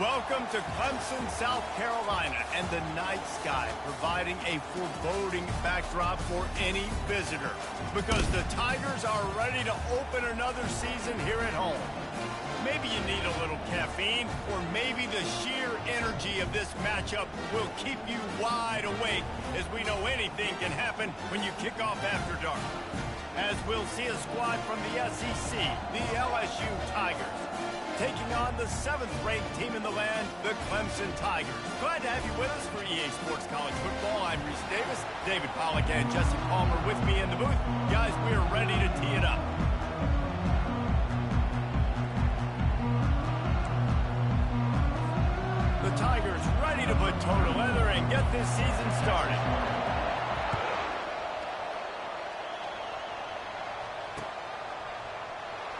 Welcome to Clemson, South Carolina, and the night sky providing a foreboding backdrop for any visitor because the Tigers are ready to open another season here at home. Maybe you need a little caffeine, or maybe the sheer energy of this matchup will keep you wide awake, as we know anything can happen when you kick off after dark. As we'll see a squad from the SEC, the LSU Tigers, taking on the 7th-ranked team in the land, the Clemson Tigers. Glad to have you with us for EA Sports College Football. I'm Reese Davis, David Pollack and Jesse Palmer with me in the booth. Guys, we are ready to tee it up. The Tigers ready to put toe to leather and get this season started.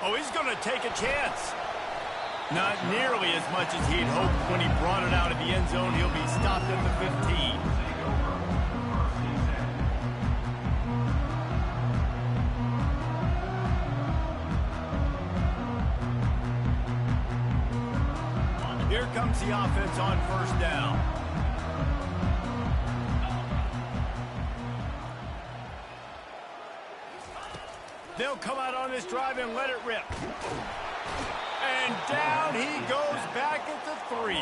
Oh, he's going to take a chance. Not nearly as much as he'd hoped when he brought it out of the end zone. He'll be stopped at the 15. Here comes the offense on first down. They'll come out on this drive and let it rip. And down he goes back at the 3.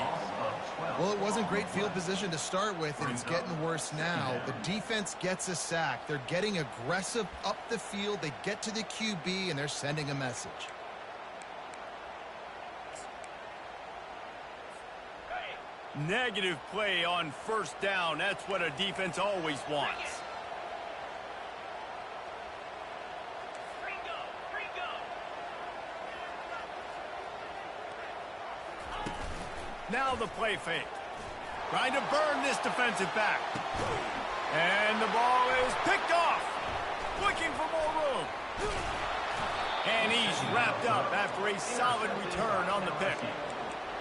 Well, it wasn't great field position to start with, and it's getting worse now. The defense gets a sack. They're getting aggressive up the field. They get to the QB, and they're sending a message. Negative play on first down. That's what a defense always wants. Now the play fake. Trying to burn this defensive back. And the ball is picked off. Looking for more room. And he's wrapped up after a solid return on the pick.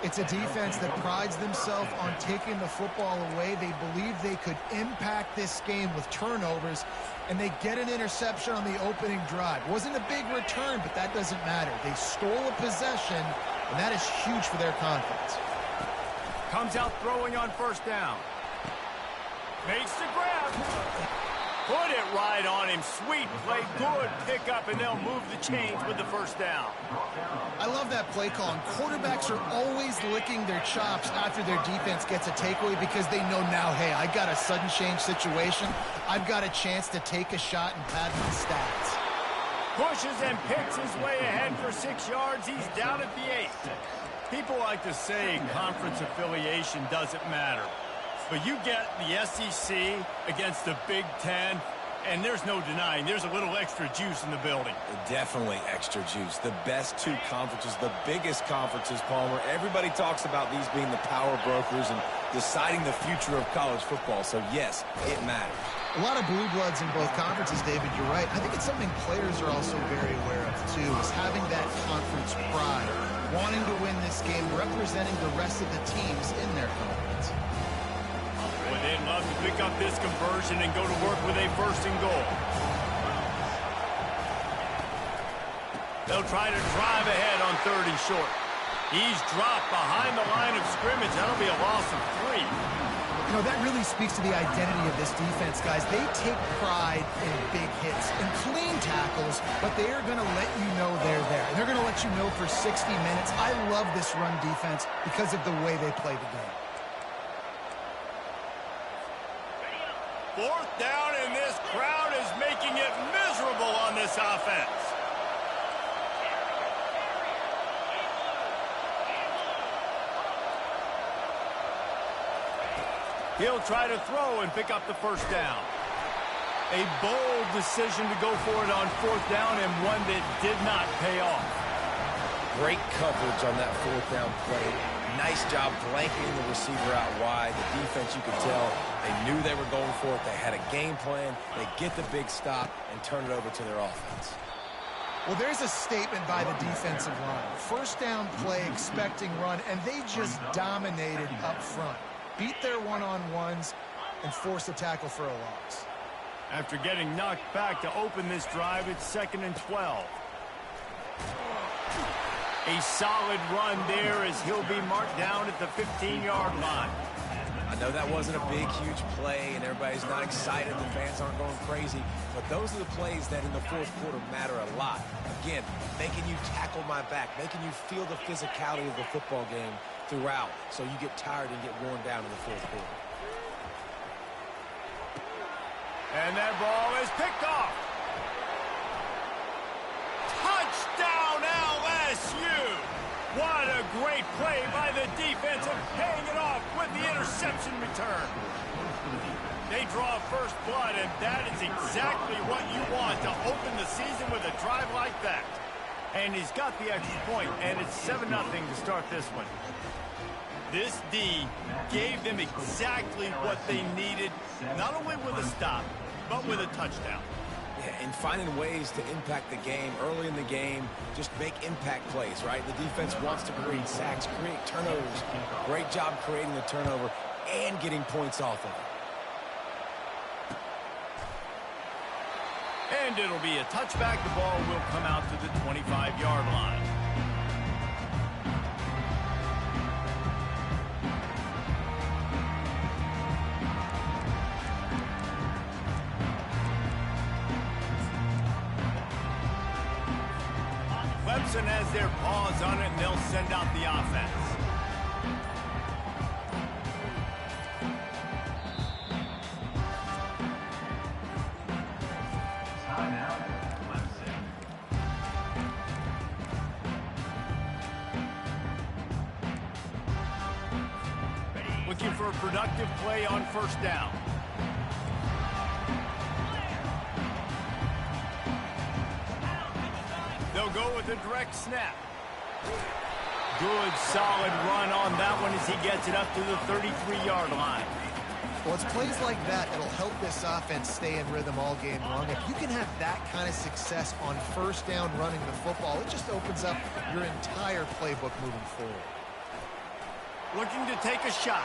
It's a defense that prides themselves on taking the football away. They believe they could impact this game with turnovers, and they get an interception on the opening drive. Wasn't a big return, but that doesn't matter. They stole a possession, and that is huge for their confidence. Comes out throwing on first down. Makes the grab. Put it right on him. Sweet play. Good pickup, and they'll move the chains with the first down. I love that play call. And quarterbacks are always licking their chops after their defense gets a takeaway because they know now, hey, I got a sudden change situation. I've got a chance to take a shot and pad my stats. Pushes and picks his way ahead for 6 yards. He's down at the 8. People like to say conference affiliation doesn't matter. But you get the SEC against the Big Ten, and there's no denying there's a little extra juice in the building. Definitely extra juice. The best 2 conferences, the biggest conferences, Palmer. Everybody talks about these being the power brokers and deciding the future of college football. So, yes, it matters. A lot of blue bloods in both conferences, David. You're right. I think it's something players are also very aware of, too, is having that conference pride, wanting to win this game, representing the rest of the teams in their conference. Well, they'd love to pick up this conversion and go to work with a 1st and goal. They'll try to drive ahead on 3rd and short. He's dropped behind the line of scrimmage. That'll be a loss of 3. You know, that really speaks to the identity of this defense, guys. They take pride in big hits and clean tackles, but they are going to let you know they're there. They're going to let you know for 60 minutes. I love this run defense because of the way they play the game. 4th down, and this crowd is making it miserable on this offense. He'll try to throw and pick up the 1st down. A bold decision to go for it on 4th down, and one that did not pay off. Great coverage on that 4th down play. Nice job blanketing the receiver out wide. The defense, you could tell, they knew they were going for it. They had a game plan. They get the big stop and turn it over to their offense. Well, there's a statement by the defensive line. 1st down play, expecting run, and they just dominated up front. Beat their one-on-ones and force a tackle for a loss. After getting knocked back to open this drive, it's 2nd and 12. A solid run there as he'll be marked down at the 15-yard line. I know that wasn't a big, huge play, and everybody's not excited. The fans aren't going crazy. But those are the plays that in the fourth quarter matter a lot. Again, making you tackle my back, making you feel the physicality of the football game throughout so you get tired and get worn down in the fourth quarter. And that ball is picked off. Touchdown, LSU! What a great play by the defense and paying it off with the interception return. They draw first blood, and that is exactly what you want to open the season with a drive like that. And he's got the extra point, and it's 7-0 to start this one. This D gave them exactly what they needed, not only with a stop, but with a touchdown. Yeah, and finding ways to impact the game early in the game, just make impact plays, right? The defense wants to create sacks, create turnovers. Great job creating the turnover and getting points off of it. And it'll be a touchback. The ball will come out to the 25-yard line. Clemson has their paws on it, and they'll send out the offense. Looking for a productive play on first down. They'll go with a direct snap. Good, solid run on that one as he gets it up to the 33-yard line. Well, it's plays like that that'll help this offense stay in rhythm all game long. If you can have that kind of success on first down running the football, it just opens up your entire playbook moving forward. Looking to take a shot.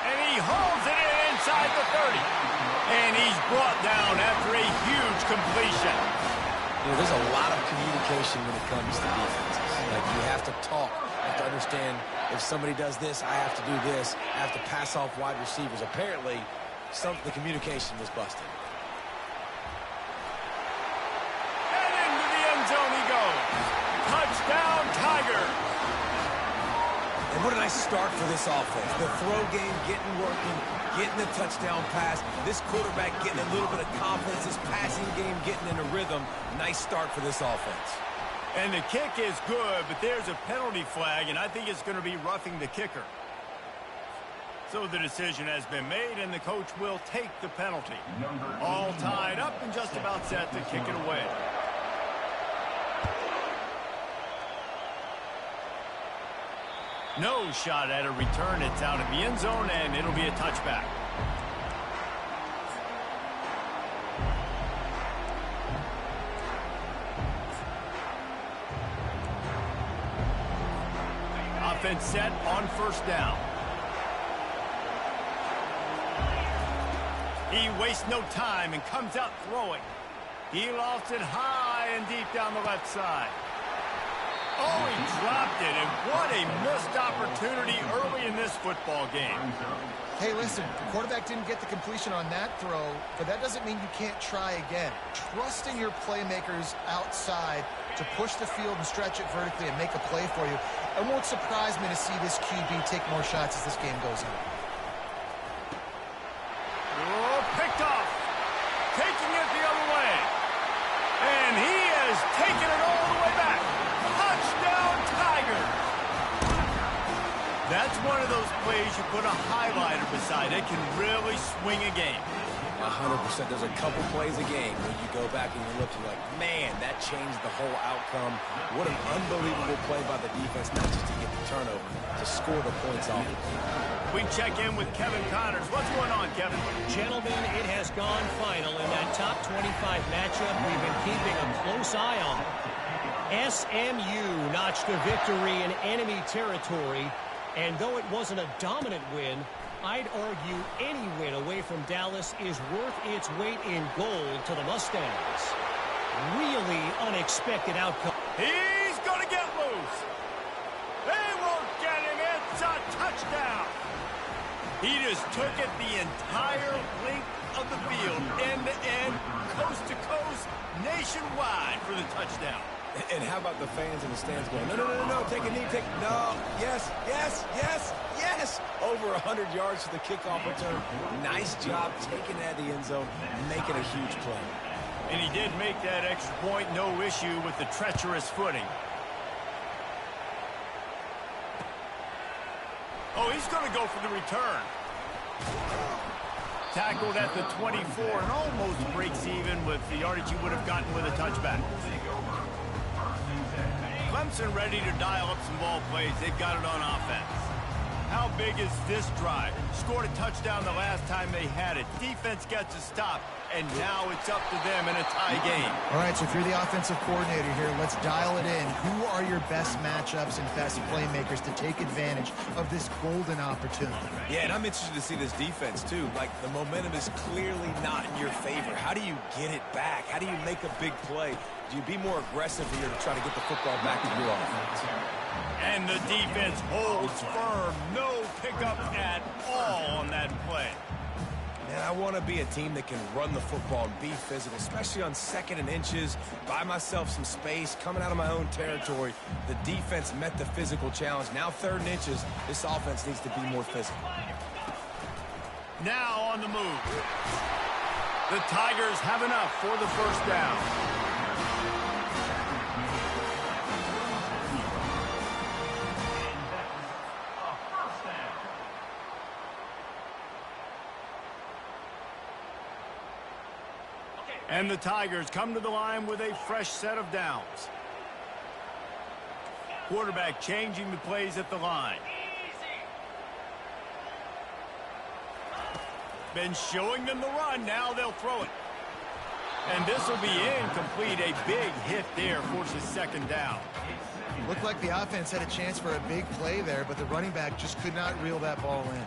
And he holds it in inside the 30. And he's brought down after a huge completion. You know, there's a lot of communication when it comes to defenses. Like, you have to talk. You have to understand if somebody does this, I have to do this. I have to pass off wide receivers. Apparently, the communication was busted. And into the end zone he goes. Touchdown, Tiger. And what a nice start for this offense. The throw game getting working, getting the touchdown pass. This quarterback getting a little bit of confidence. This passing game getting in a rhythm. Nice start for this offense. And the kick is good, but there's a penalty flag, and I think it's going to be roughing the kicker. So the decision has been made, and the coach will take the penalty. All tied up and just about set to kick it away. No shot at a return. It's out of the end zone, and it'll be a touchback. Offense set on first down. He wastes no time and comes out throwing. He lofts it high and deep down the left side. Oh, he dropped it, and what a missed opportunity early in this football game. Hey, listen, the quarterback didn't get the completion on that throw, but that doesn't mean you can't try again. Trusting your playmakers outside to push the field and stretch it vertically and make a play for you. It won't surprise me to see this QB take more shots as this game goes on. Oh, picked off. Taking it the other way. And he has taken it all the way back. Touchdown, Tiger. That's one of those plays you put a highlighter beside. It can really swing a game. 100%. There's a couple plays a game where you go back and you look, you're like, man, that changed the whole outcome. What an unbelievable play by the defense, not just to get the turnover, to score the points off. We check in with Kevin Connors. What's going on, Kevin? Gentlemen, it has gone final in that top 25 matchup we've been keeping a close eye on. SMU notched a victory in enemy territory, and though it wasn't a dominant win, I'd argue any win away from Dallas is worth its weight in gold to the Mustangs. Really unexpected outcome. He's going to get loose. They won't get him. It's a touchdown. He just took it the entire length of the field, end-to-end, coast-to-coast, nationwide for the touchdown. And how about the fans in the stands going, no, no, no, no, take a knee, no, yes, yes, yes, yes. Over 100 yards to the kickoff return. Nice job taking that to the end zone, making a huge play. And he did make that extra point, no issue with the treacherous footing. Oh, he's going to go for the return. Tackled at the 24 and almost breaks even with the yardage he would have gotten with a touchback. Clemson ready to dial up some ball plays. They've got it on offense. How big is this drive? Scored a touchdown the last time they had it. Defense gets a stop, and now it's up to them in a tie game. All right, so if you're the offensive coordinator here, let's dial it in. Who are your best matchups and best playmakers to take advantage of this golden opportunity? Yeah, and I'm interested to see this defense, too. Like, the momentum is clearly not in your favor. How do you get it back? How do you make a big play? Do you be more aggressive here to try to get the football back to your offense? And the defense holds firm. No pickup at all on that play. Man, I want to be a team that can run the football and be physical, especially on 2nd and inches, buy myself some space, coming out of my own territory. The defense met the physical challenge. Now 3rd and inches, this offense needs to be more physical. Now on the move. The Tigers have enough for the first down. And the Tigers come to the line with a fresh set of downs. Quarterback changing the plays at the line. Been showing them the run. Now they'll throw it. And this will be incomplete. A big hit there forces 2nd down. Looked like the offense had a chance for a big play there, but the running back just could not reel that ball in.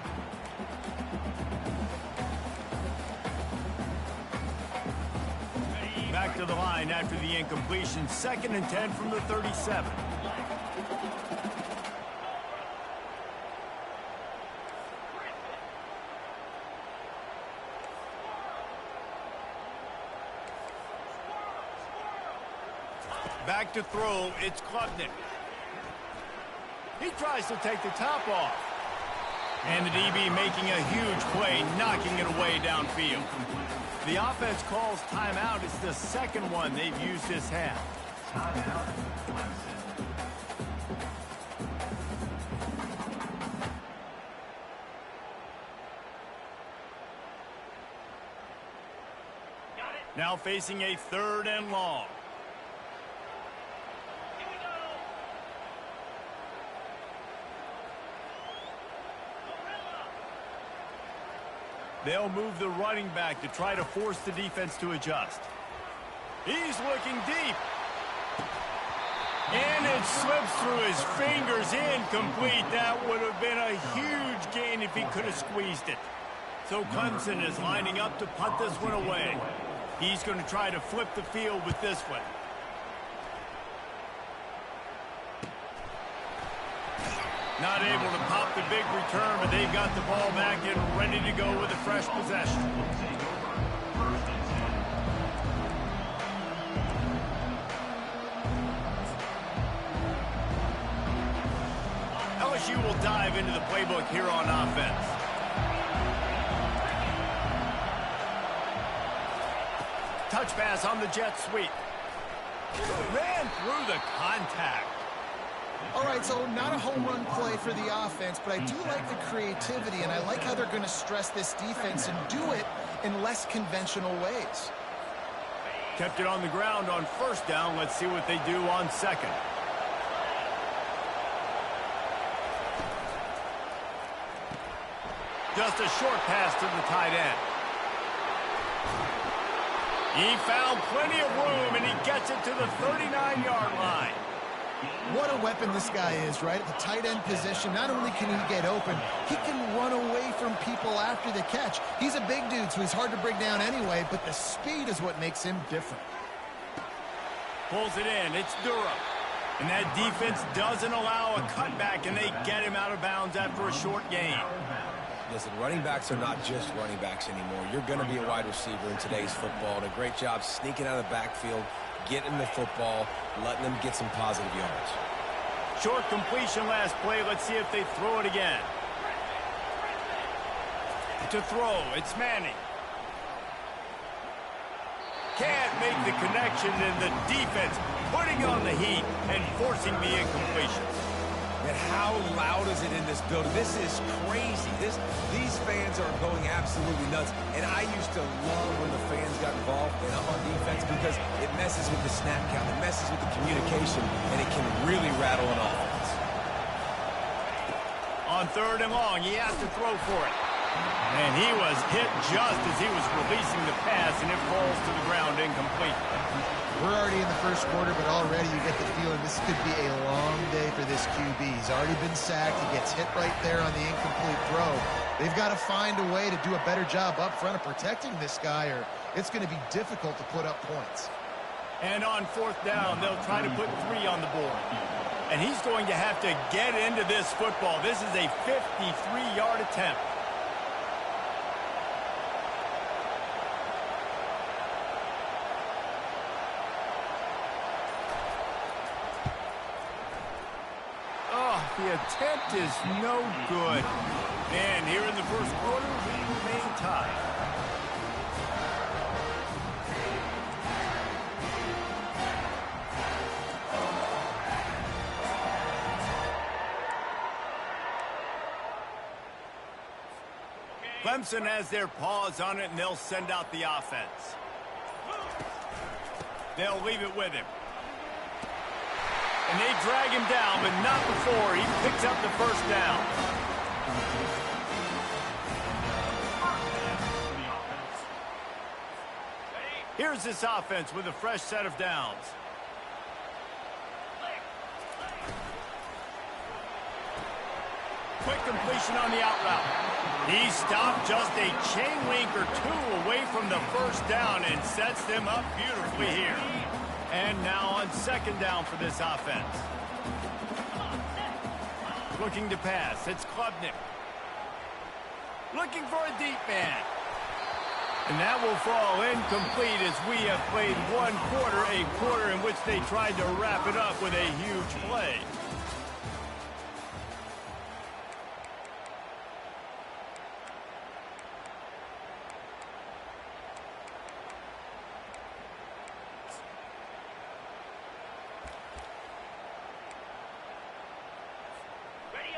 Back to the line after the incompletion. 2nd and 10 from the 37. Back to throw. It's Klubnik. He tries to take the top off. And the DB making a huge play, knocking it away downfield. The offense calls timeout. It's the 2nd one they've used this half. Now facing a 3rd and long. They'll move the running back to try to force the defense to adjust. He's looking deep. And it slips through his fingers, incomplete. That would have been a huge gain if he could have squeezed it. So Clemson is lining up to punt this one away. He's going to try to flip the field with this one. Not able to pop the big return, but they've got the ball back and ready to go with a fresh possession. LSU will dive into the playbook here on offense. Touch pass on the jet sweep. Ran through the contact. All right, so not a home run play for the offense, but I do like the creativity, and I like how they're going to stress this defense and do it in less conventional ways. Kept it on the ground on 1st down. Let's see what they do on 2nd. Just a short pass to the tight end. He found plenty of room, and he gets it to the 39-yard line. What a weapon this guy is, right? At the tight end position, not only can he get open, he can run away from people after the catch. He's a big dude, so he's hard to bring down anyway, but the speed is what makes him different. Pulls it in. It's Durham. And that defense doesn't allow a cutback, and they get him out of bounds after a short gain. Listen, running backs are not just running backs anymore. You're going to be a wide receiver in today's football. And a great job sneaking out of the backfield, getting the football, letting them get some positive yards. Short completion last play. Let's see if they throw it again. To throw, it's Manning. Can't make the connection, and the defense putting on the heat and forcing the incompletions. And how loud is it in this building? This is crazy. These fans are going absolutely nuts. And I used to love when the fans got involved on defense because it messes with the snap count, it messes with the communication, and it can really rattle an offense. On 3rd and long, he has to throw for it. And he was hit just as he was releasing the pass, and it falls to the ground incomplete. We're already in the first quarter, but already you get the feeling this could be a long day for this QB. He's already been sacked. He gets hit right there on the incomplete throw. They've got to find a way to do a better job up front of protecting this guy, or it's going to be difficult to put up points. And on 4th down, they'll try to put 3 on the board. And he's going to have to get into this football. This is a 53-yard attempt. The attempt is no good. And here in the first quarter, we remain tied. Clemson has their paws on it, and they'll send out the offense. They'll leave it with him. And they drag him down, but not before he picks up the first down. Here's this offense with a fresh set of downs. Quick completion on the out route. He stopped just a chain link or 2 away from the first down and sets them up beautifully here. And now on 2nd down for this offense. Looking to pass. It's Klubnik. Looking for a deep man. And that will fall incomplete as we have played 1 quarter, a quarter in which they tried to wrap it up with a huge play.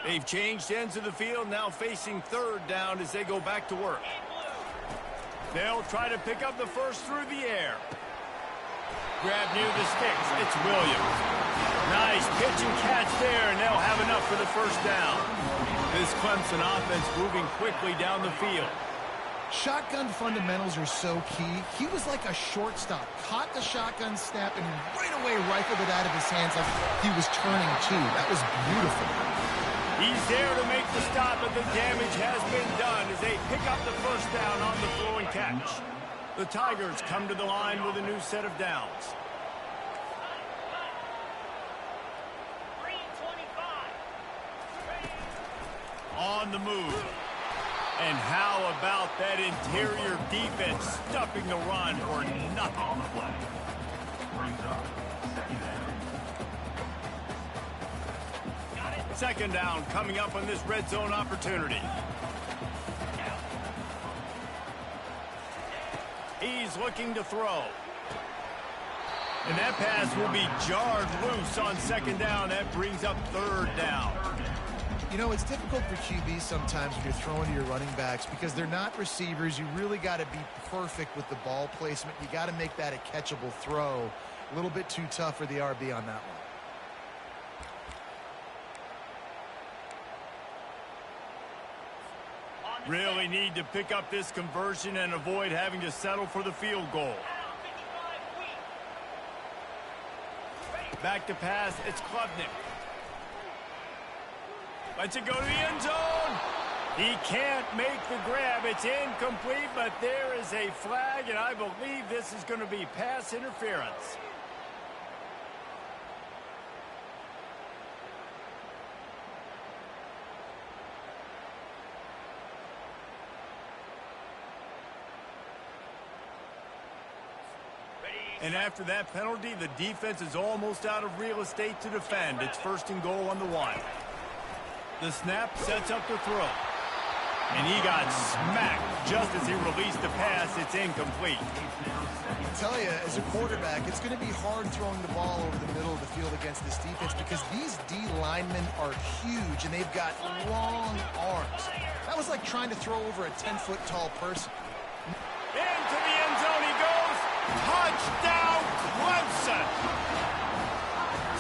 They've changed ends of the field, now facing 3rd down as they go back to work. They'll try to pick up the first through the air. Grab near the sticks. It's Williams. Nice pitch and catch there, and they'll have enough for the first down. This Clemson offense moving quickly down the field. Shotgun fundamentals are so key. He was like a shortstop. Caught the shotgun snap and right away rifled it out of his hands like he was turning too. That was beautiful. He's there to make the stop, but the damage has been done as they pick up the first down on the throw and catch. The Tigers come to the line with a new set of downs. On the move. And how about that interior defense stuffing the run for nothing? 2nd down coming up on this red zone opportunity. He's looking to throw. And that pass will be jarred loose on 2nd down. That brings up 3rd down. You know, it's difficult for QBs sometimes when you're throwing to your running backs because they're not receivers. You really got to be perfect with the ball placement. You got to make that a catchable throw. A little bit too tough for the RB on that one. Really need to pick up this conversion and avoid having to settle for the field goal. Back to pass, it's Klubnik. Lets it go to the end zone. He can't make the grab. It's incomplete, but there is a flag, and I believe this is going to be pass interference. And after that penalty, the defense is almost out of real estate to defend. It's 1st and goal on the 1. The snap sets up the throw. And he got smacked just as he released the pass. It's incomplete. I tell you, as a quarterback, it's going to be hard throwing the ball over the middle of the field against this defense because these D linemen are huge and they've got long arms. That was like trying to throw over a 10-foot tall person. Into the end zone he goes. Touchdown, Clemson.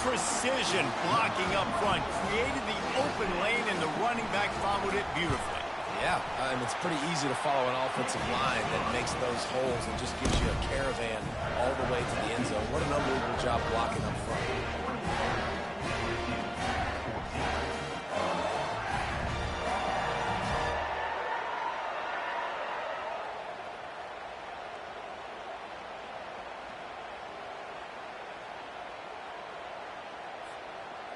Precision blocking up front created the open lane, and the running back followed it beautifully. Yeah, and it's pretty easy to follow an offensive line that makes those holes and just gives you a caravan all the way to the end zone. What an unbelievable job blocking up front.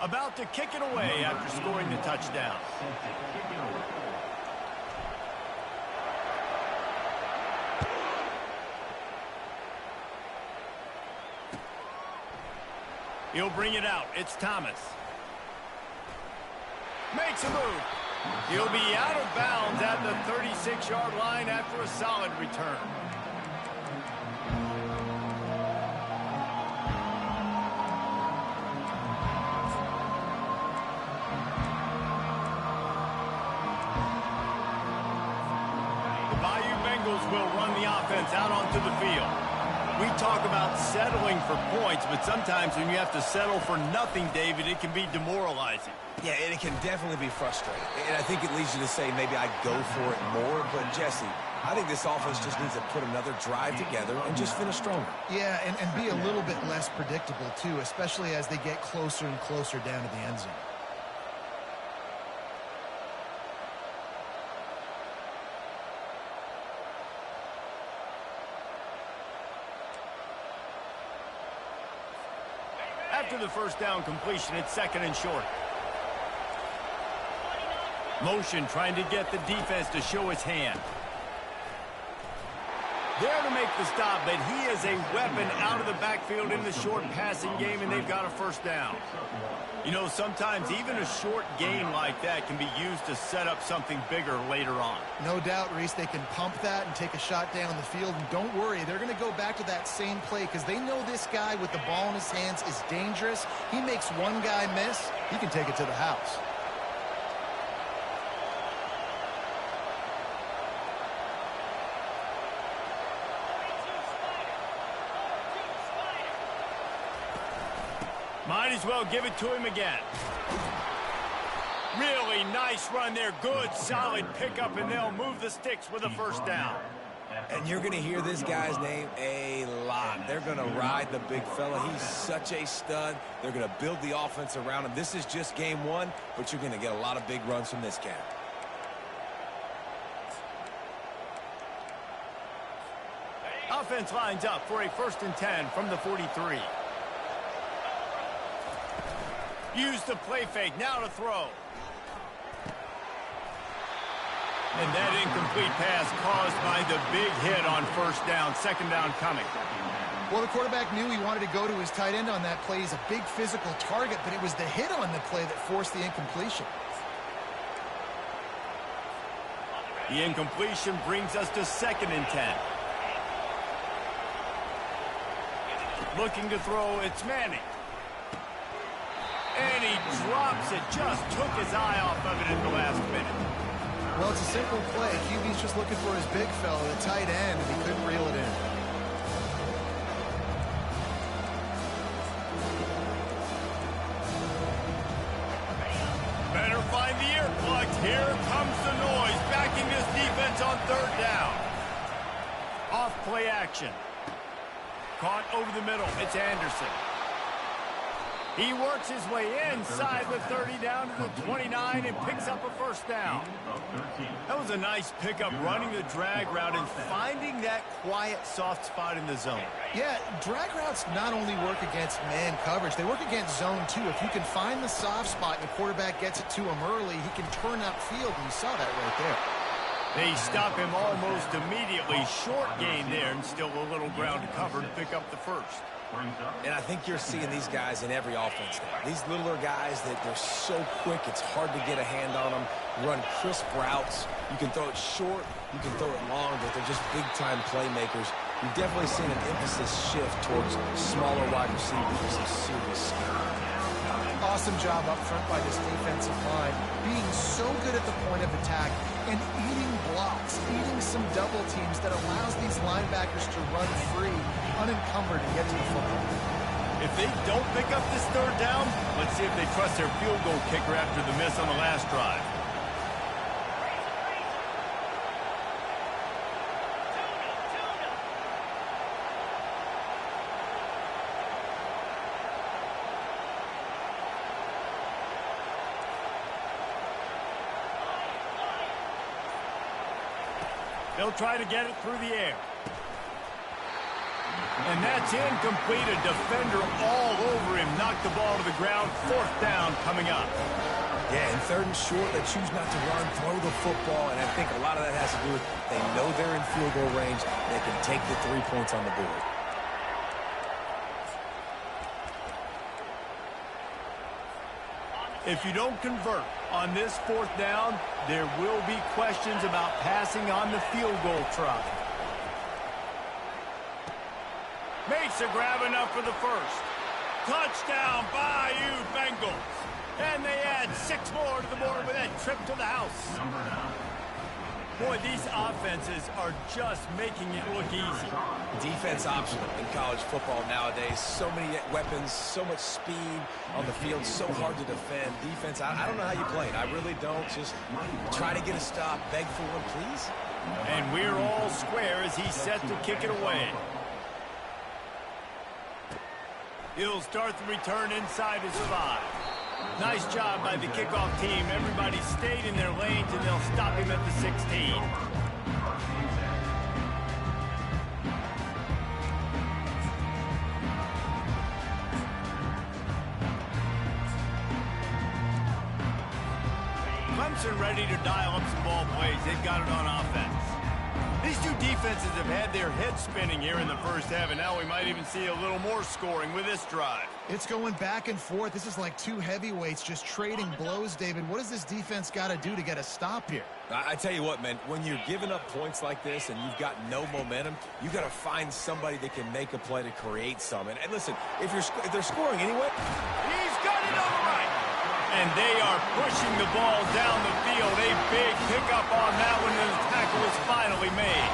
About to kick it away after scoring the touchdown. He'll bring it out. It's Thomas. Makes a move. He'll be out of bounds at the 36-yard line after a solid return. Will run the offense out onto the field. We talk about settling for points, but sometimes when you have to settle for nothing, David, it can be demoralizing. Yeah, and it can definitely be frustrating. And I think it leads you to say maybe I'd go for it more. But, Jesse, I think this offense just needs to put another drive together and just finish stronger. Yeah, and be a little bit less predictable, too, especially as they get closer and closer down to the end zone. After the first down completion, it's 2nd and short. Motion trying to get the defense to show his hand. There to make the stop, but he is a weapon out of the backfield in the short passing game, and they've got a first down. You know, sometimes even a short game like that can be used to set up something bigger later on. No doubt, Reese, they can pump that and take a shot down the field. And don't worry, they're going to go back to that same play because they know this guy with the ball in his hands is dangerous. He makes one guy miss, he can take it to the house. Might as well give it to him again. Really nice run there. Good, solid pickup, and they'll move the sticks with a first down. And you're going to hear this guy's name a lot. They're going to ride the big fella. He's such a stud. They're going to build the offense around him. This is just game 1, but you're going to get a lot of big runs from this cat. Offense lines up for a 1st and 10 from the 43. Use the play fake, now to throw. And that incomplete pass caused by the big hit on first down, 2nd down coming. Well, the quarterback knew he wanted to go to his tight end on that play. He's a big physical target, but it was the hit on the play that forced the incompletion. The incompletion brings us to 2nd and 10. Looking to throw, it's Manning. And he drops it, just took his eye off of it in the last minute. Well, it's a simple play. QB's just looking for his big fella, the tight end, and he couldn't reel it in. Better find the earplugs. Here comes the noise, backing this defense on 3rd down. Off play action. Caught over the middle. It's Anderson. He works his way inside the 30 down to the 29 and picks up a first down. That was a nice pickup, running the drag route and finding that quiet, soft spot in the zone. Yeah, drag routes not only work against man coverage, they work against zone too. If you can find the soft spot and the quarterback gets it to him early, he can turn upfield, and you saw that right there. They stop him almost immediately. Short gain there and still a little ground to cover to pick up the first. And I think you're seeing these guys in every offense now. These littler guys that they're so quick, it's hard to get a hand on them. Run crisp routes. You can throw it short, you can throw it long, but they're just big-time playmakers. You've definitely seen an emphasis shift towards smaller wide receivers with some serious skill. Awesome job up front by this defensive line, being so good at the point of attack and eating blocks, eating some double teams that allows these linebackers to run free, unencumbered, and get to the football. If they don't pick up this third down, let's see if they trust their field goal kicker after the miss on the last drive. They'll try to get it through the air. And that's incomplete. A defender all over him. Knocked the ball to the ground. Fourth down coming up. Yeah, and third and short, they choose not to run, throw the football, and I think a lot of that has to do with they know they're in field goal range. They can take the 3 points on the board. If you don't convert on this fourth down, there will be questions about passing on the field goal try. Makes a grab enough for the first. Touchdown, Bayou Bengals. And they add 6 more to the board with that trip to the house. Boy, these offenses are just making it look easy. Defense optional in college football nowadays. So many weapons, so much speed on the field, so hard to defend. Defense, I don't know how you play it. I really don't. Just try to get a stop, beg for one, please. And we're all square as he's set to kick it away. He'll start the return inside his 5. Nice job by the kickoff team. Everybody stayed in their lanes, and they'll stop him at the 16. Clemson ready to dial up some ball plays. They've got it on offense. These two defenses have had their heads spinning here in the first half, and now we might even see a little more scoring with this drive. It's going back and forth. This is like two heavyweights just trading blows, David. What does this defense got to do to get a stop here? I tell you what, man, when you're giving up points like this and you've got no momentum, you got to find somebody that can make a play to create some. And listen, if they're scoring anyway, he's got it on the right. And they are pushing the ball down the field. A big pickup on that one, and the tackle is finally made.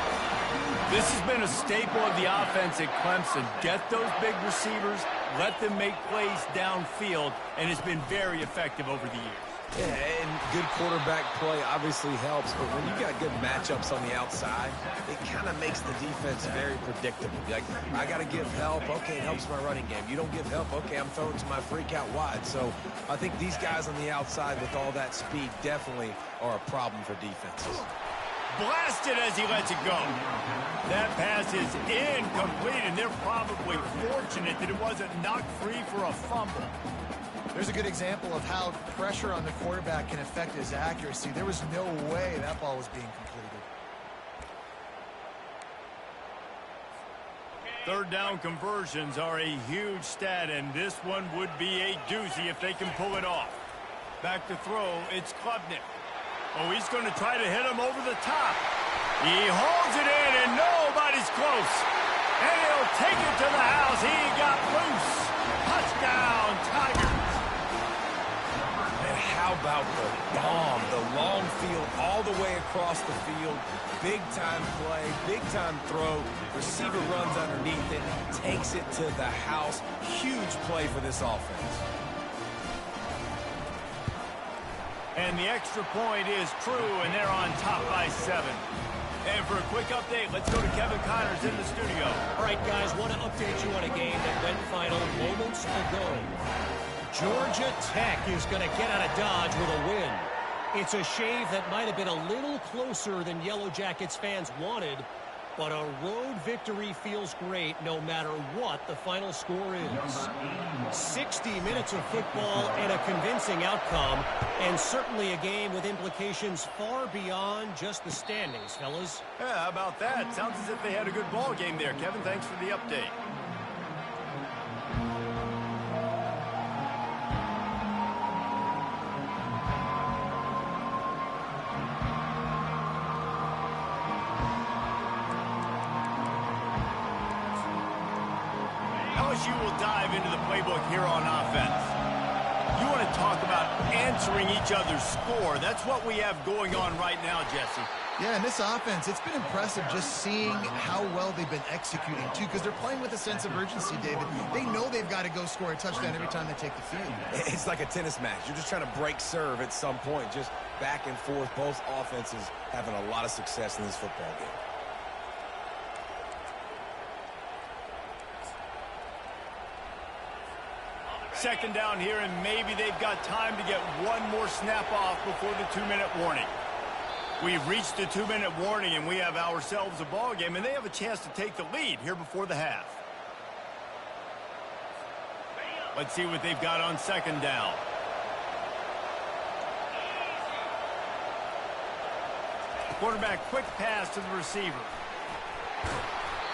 This has been a staple of the offense at Clemson. Get those big receivers, let them make plays downfield, and it's been very effective over the years. Yeah, and good quarterback play obviously helps, but when you got good matchups on the outside, it kind of makes the defense very predictable. Like, I got to give help. Okay, it helps my running game. You don't give help. Okay, I'm throwing to my freak out wide. So I think these guys on the outside with all that speed definitely are a problem for defenses. Blasted as he lets it go. That pass is incomplete, and they're probably fortunate that it wasn't knocked free for a fumble. There's a good example of how pressure on the quarterback can affect his accuracy. There was no way that ball was being completed. Third down conversions are a huge stat, and this one would be a doozy if they can pull it off. Back to throw, it's Klubnik. Oh, he's going to try to hit him over the top. He holds it in, and nobody's close. And he'll take it to the house. He got loose. Touchdown, Tigers. And how about the bomb, the long field all the way across the field. Big-time play, big-time throw. Receiver runs underneath it, takes it to the house. Huge play for this offense. And the extra point is true, and they're on top by 7. And for a quick update, let's go to Kevin Connors in the studio. All right, guys, want to update you on a game that went final moments ago. Georgia Tech is going to get out of Dodge with a win. It's a shave that might have been a little closer than Yellow Jackets fans wanted, But a road victory feels great no matter what the final score is. 60 minutes of football and a convincing outcome, and certainly a game with implications far beyond just the standings, fellas. Yeah, how about that? Sounds as if they had a good ball game there, Kevin. Thanks for the update. LSU will dive into the playbook here on offense. You want to talk about answering each other's score. That's what we have going on right now, Jesse. Yeah, in this offense, it's been impressive just seeing how well they've been executing, too, because they're playing with a sense of urgency, David. They know they've got to go score a touchdown every time they take the field. It's like a tennis match. You're just trying to break serve at some point, just back and forth. Both offenses having a lot of success in this football game. Second down here, and maybe they've got time to get one more snap off before the 2-minute warning. We've reached the 2-minute warning, and we have ourselves a ball game, and they have a chance to take the lead here before the half. Let's see what they've got on second down. Quarterback, quick pass to the receiver.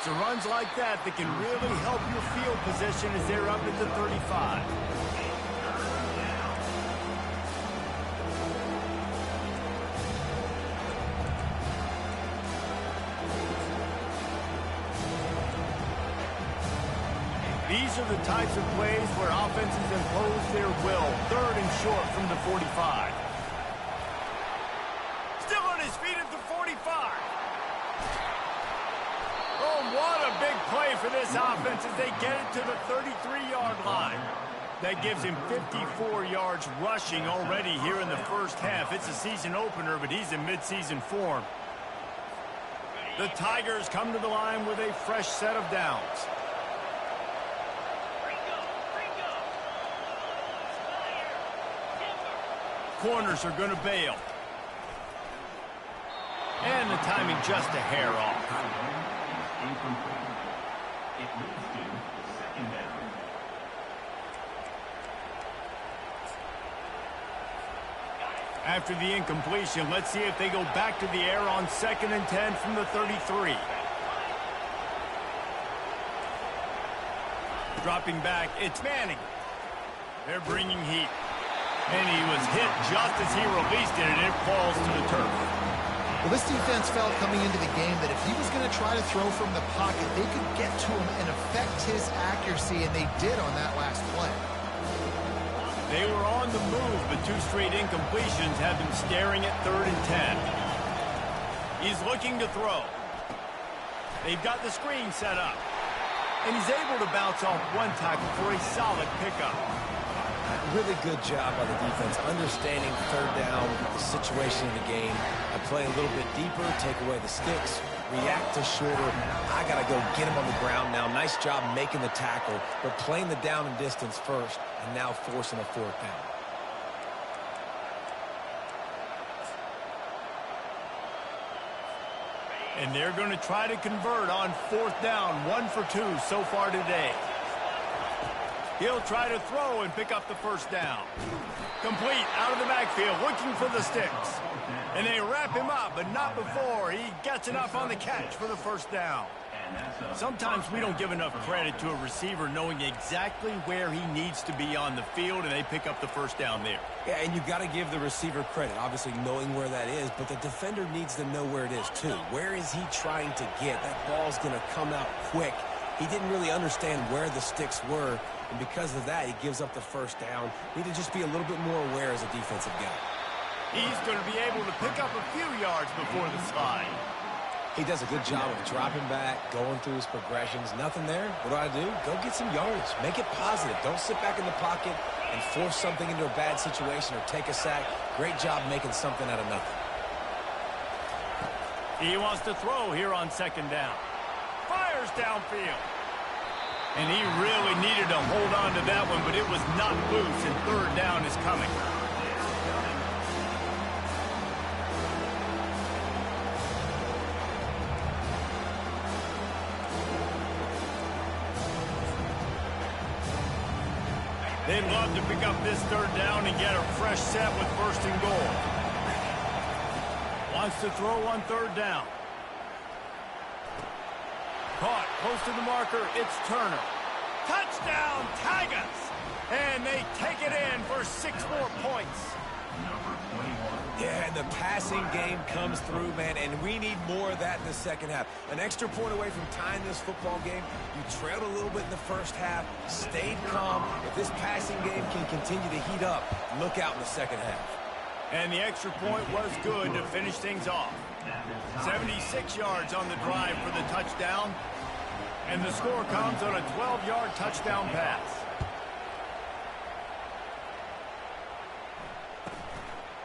So runs like that can really help your field position as they're up at the 35. These are the types of plays where offenses impose their will. Third and short from the 45. Still on his feet at the 45. Oh, what a big play for this offense as they get it to the 33-yard line. That gives him 54 yards rushing already here in the first half. It's a season opener, but he's in midseason form. The Tigers come to the line with a fresh set of downs. Corners are going to bail. And the timing just a hair off. It moves to second down. After the incompletion, let's see if they go back to the air on 2nd and 10 from the 33. Dropping back, it's Manning. They're bringing heat. And he was hit just as he released it, and it falls to the turf. Well, this defense felt coming into the game that if he was going to try to throw from the pocket, they could get to him and affect his accuracy, and they did on that last play. They were on the move, but 2 straight incompletions had them staring at 3rd and 10. He's looking to throw. They've got the screen set up. And he's able to bounce off one tackle for a solid pickup. Really good job by the defense, understanding 3rd down, the situation in the game. I play a little bit deeper, take away the sticks, react to shorter. I got to go get him on the ground now. Nice job making the tackle, but playing the down and distance first, and now forcing a 4th down. And they're going to try to convert on 4th down, 1 for 2 so far today. He'll try to throw and pick up the 1st down. Complete out of the backfield, looking for the sticks. And they wrap him up, but not before he gets enough on the catch for the 1st down. Sometimes we don't give enough credit to a receiver knowing exactly where he needs to be on the field, and they pick up the 1st down there. Yeah, and you got to give the receiver credit, obviously knowing where that is, but the defender needs to know where it is too. Where is he trying to get? That ball's going to come out quick. He didn't really understand where the sticks were, and because of that, he gives up the 1st down. Need to just be a little bit more aware as a defensive guy. He's going to be able to pick up a few yards before the slide. He does a good job of dropping back, going through his progressions. Nothing there. What do? Go get some yardage. Make it positive. Don't sit back in the pocket and force something into a bad situation or take a sack. Great job making something out of nothing. He wants to throw here on 2nd down. Fires downfield. And he really needed to hold on to that one, but it was not loose, and 3rd down is coming. They'd love to pick up this third down and get a fresh set with first and goal. Wants to throw on third down. Caught close to the marker. It's Turner. Touchdown, Tigers! And they take it in for 6 more points. Yeah, and the passing game comes through, man, and we need more of that in the second half. An extra point away from tying this football game. You trailed a little bit in the first half, stayed calm. If this passing game can continue to heat up, look out in the second half. And the extra point was good to finish things off. 76 yards on the drive for the touchdown. And the score comes on a 12-yard touchdown pass.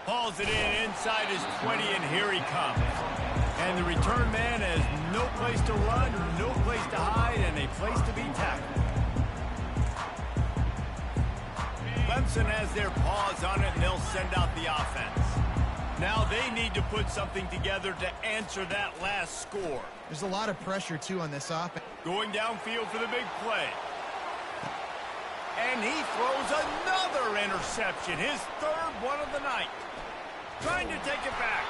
Hauls it in inside his 20, and here he comes. And the return man has no place to run, no place to hide, and a place to be tackled. Clemson has their paws on it, and they'll send out the offense. Now they need to put something together to answer that last score. There's a lot of pressure, too, on this offense. Going downfield for the big play. And he throws another interception, his third one of the night. Trying to take it back.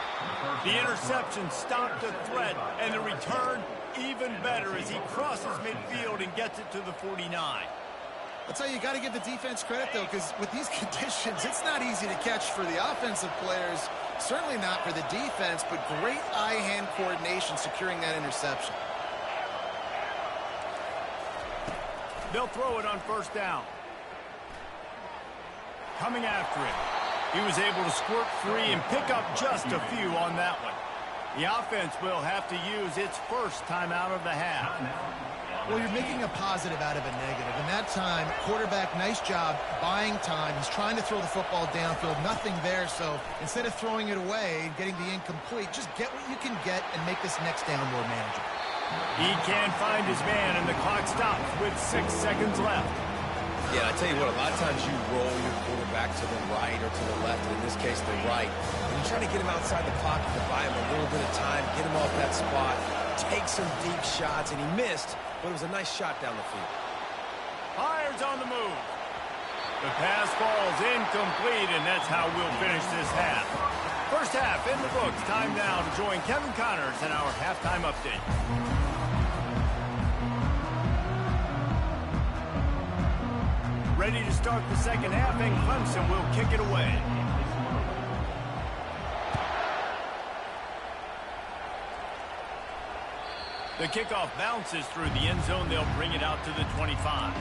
The interception stopped the threat, and the return even better as he crosses midfield and gets it to the 49. I'll tell you, you got to give the defense credit, though, because with these conditions, it's not easy to catch for the offensive players. Certainly not for the defense, but great eye-hand coordination securing that interception. They'll throw it on first down. Coming after it. He was able to squirt free and pick up just a few on that one. The offense will have to use its first timeout of the half. Well, you're making a positive out of a negative. And that time, quarterback, nice job buying time. He's trying to throw the football downfield. Nothing there, so instead of throwing it away and getting the incomplete, just get what you can get and make this next down more manageable. He can't find his man, and the clock stops with 6 seconds left. Yeah, I tell you what, a lot of times you roll your quarterback to the right or to the left, and in this case, the right. And you try to get him outside the pocket to buy him a little bit of time, get him off that spot, take some deep shots, and he missed, but it was a nice shot down the field. Fires on the move. The pass falls incomplete, and that's how we'll finish this half. First half in the books. Time now to join Kevin Connors in our halftime update. Ready to start the second half, and Clemson will kick it away. The kickoff bounces through the end zone. They'll bring it out to the 25.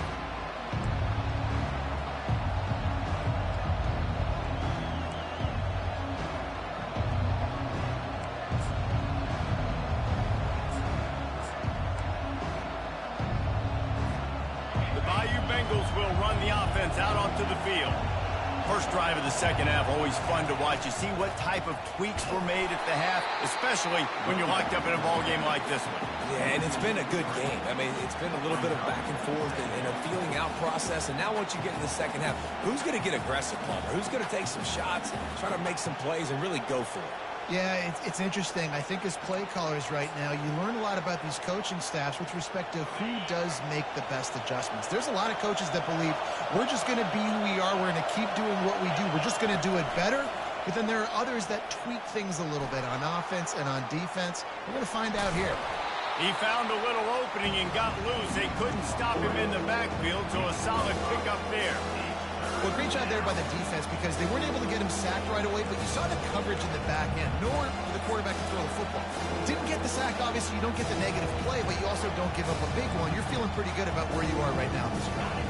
Will run the offense out onto the field. First drive of the second half, always fun to watch. You see what type of tweaks were made at the half, especially when you're locked up in a ball game like this one. Yeah, and it's been a good game. I mean, it's been a little bit of back and forth and a feeling out process. And now once you get in the second half, who's going to get aggressive, Palmer? Who's going to take some shots, try to make some plays, and really go for it? Yeah, it's interesting. I think as play callers right now, you learn a lot about these coaching staffs with respect to who does make the best adjustments. There's a lot of coaches that believe we're just going to be who we are. We're going to keep doing what we do. We're just going to do it better. But then there are others that tweak things a little bit on offense and on defense. We're going to find out here. He found a little opening and got loose. They couldn't stop him in the backfield, so a solid pickup there. Well, great job there by the defense because they weren't able to get him sacked right away, but you saw the coverage in the back end. Nowhere for the quarterback to throw the football. Didn't get the sack, obviously. You don't get the negative play, but you also don't give up a big one. You're feeling pretty good about where you are right now in this round.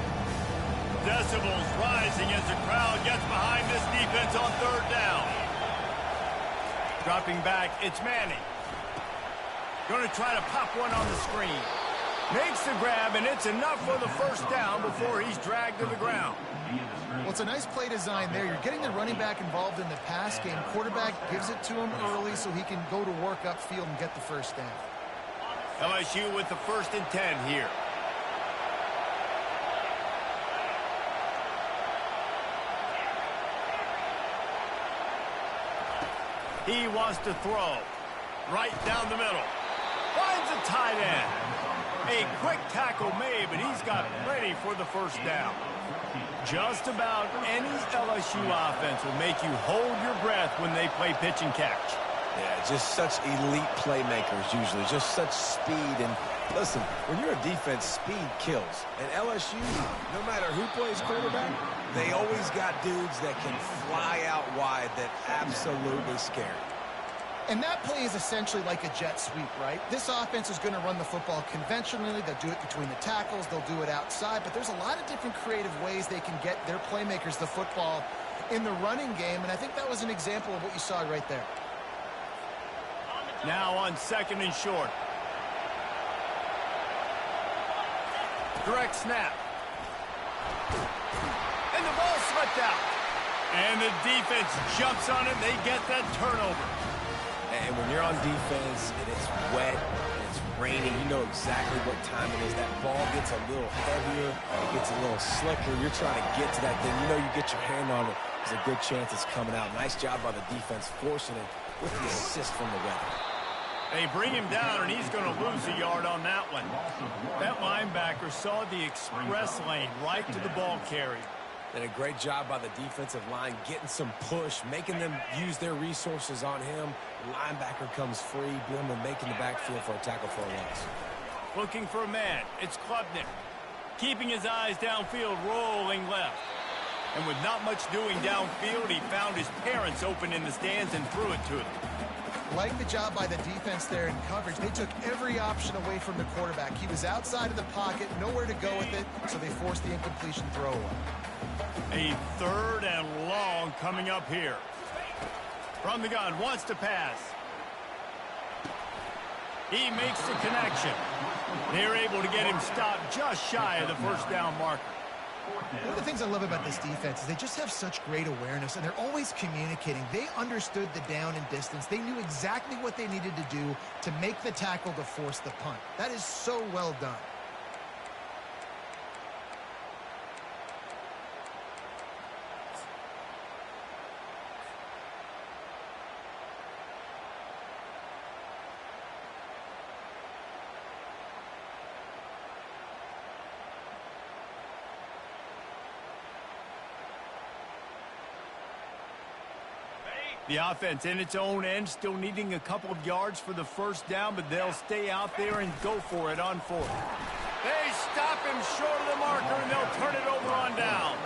Decibels rising as the crowd gets behind this defense on third down. Dropping back, it's Manning. Going to try to pop one on the screen. Makes the grab, and it's enough for the first down before he's dragged to the ground. Well, it's a nice play design there. You're getting the running back involved in the pass game. Quarterback gives it to him early so he can go to work upfield and get the first down. LSU with the 1st and 10 here. He wants to throw right down the middle. Finds a tight end. A quick tackle made, but he's got plenty for the first down. Just about any LSU offense will make you hold your breath when they play pitch and catch. Yeah, just such elite playmakers usually, just such speed. And listen, when you're a defense, speed kills. And LSU, no matter who plays quarterback, they always got dudes that can fly out wide that absolutely scare. And that play is essentially like a jet sweep, right? This offense is going to run the football conventionally. They'll do it between the tackles. They'll do it outside. But there's a lot of different creative ways they can get their playmakers the football in the running game. And I think that was an example of what you saw right there. Now on second and short. Direct snap. And the ball slipped out. And the defense jumps on it. They get that turnover. And when you're on defense and it's wet and it's raining, you know exactly what time it is. That ball gets a little heavier, it gets a little slicker. You're trying to get to that thing. You know you get your hand on it. There's a good chance it's coming out. Nice job by the defense forcing it with the assist from the weather. They bring him down, and he's going to lose a yard on that one. That linebacker saw the express lane right to the ball carrier. Did a great job by the defensive line, getting some push, making them use their resources on him. Linebacker comes free, boom, and making the backfield for a tackle for a loss. Looking for a man. It's Klubnik. Keeping his eyes downfield, rolling left. And with not much doing downfield, he found his parents open in the stands and threw it to them. Like the job by the defense there in coverage. They took every option away from the quarterback. He was outside of the pocket, nowhere to go with it, so they forced the incompletion throw away. A third and long coming up here. From the gun, wants to pass. He makes the connection. They're able to get him stopped just shy of the first down marker. One of the things I love about this defense is they just have such great awareness, and they're always communicating. They understood the down and distance. They knew exactly what they needed to do to make the tackle to force the punt. That is so well done. The offense in its own end, still needing a couple of yards for the first down, but they'll stay out there and go for it on fourth. They stop him short of the marker, and they'll turn it over on downs.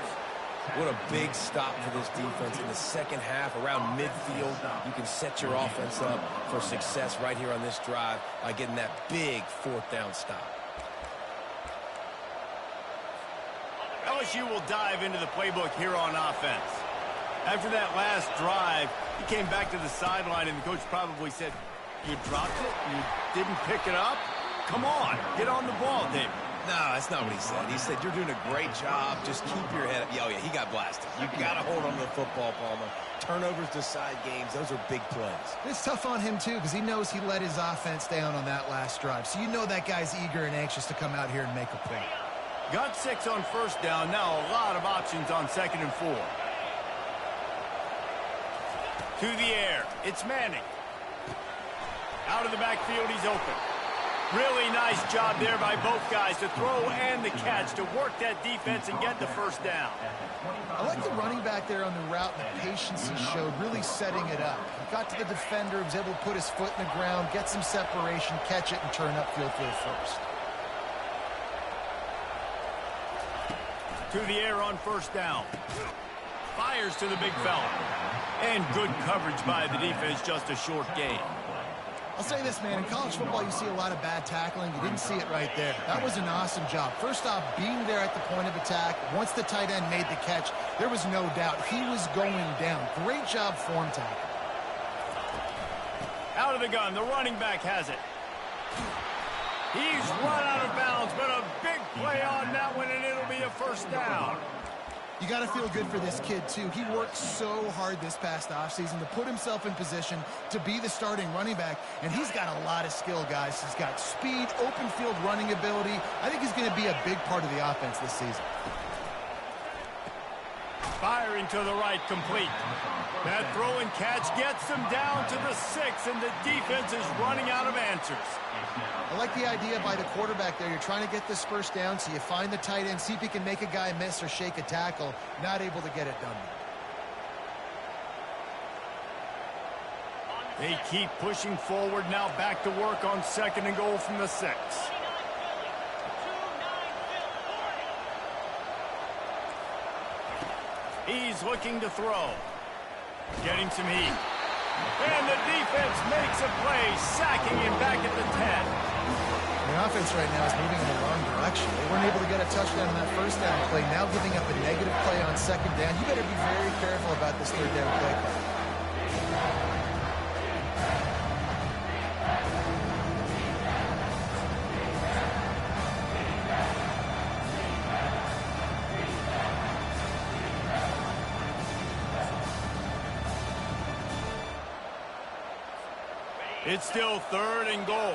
What a big stop for this defense in the second half. Around midfield, you can set your offense up for success right here on this drive by getting that big fourth down stop. LSU will dive into the playbook here on offense. After that last drive, he came back to the sideline, and the coach probably said, "You dropped it? You didn't pick it up? Come on, get on the ball, David." No, that's not what he said. He said, "You're doing a great job. Just keep your head up." Oh, yeah, he got blasted. You got to hold on to the football, Palmer. Turnovers decide games. Those are big plays. It's tough on him, too, because he knows he let his offense down on that last drive. So you know that guy's eager and anxious to come out here and make a play. Got 6 on first down. Now a lot of options on 2nd and 4. To the air. It's Manning. Out of the backfield, he's open. Really nice job there by both guys to throw and the catch to work that defense and get the first down. I like the running back there on the route, the patience he showed, really setting it up. He got to the defender, was able to put his foot in the ground, get some separation, catch it, and turn upfield for the first. To the air on first down. Fires to the big fella. And good coverage by the defense, just a short gain. I'll say this, man. In college football, you see a lot of bad tackling. You didn't see it right there. That was an awesome job. First off, being there at the point of attack. Once the tight end made the catch, there was no doubt he was going down. Great job form tackle. Out of the gun, the running back has it. He's run out of bounds, but a big play on that one, and it'll be a first down. You got to feel good for this kid, too. He worked so hard this past offseason to put himself in position to be the starting running back, and he's got a lot of skill, guys. He's got speed, open field running ability. I think he's going to be a big part of the offense this season. Firing to the right, complete. That throw and catch gets them down to the 6, and the defense is running out of answers. I like the idea by the quarterback there. You're trying to get this first down, so you find the tight end, see if he can make a guy miss or shake a tackle. Not able to get it done. They keep pushing forward, now back to work on 2nd and goal from the 6. He's looking to throw. Getting some heat. And the defense makes a play, sacking him back at the 10. The offense right now is moving in the wrong direction. They weren't able to get a touchdown on that first down play, now giving up a negative play on 2nd down. You better be very careful about this 3rd down play call. It's still 3rd and goal.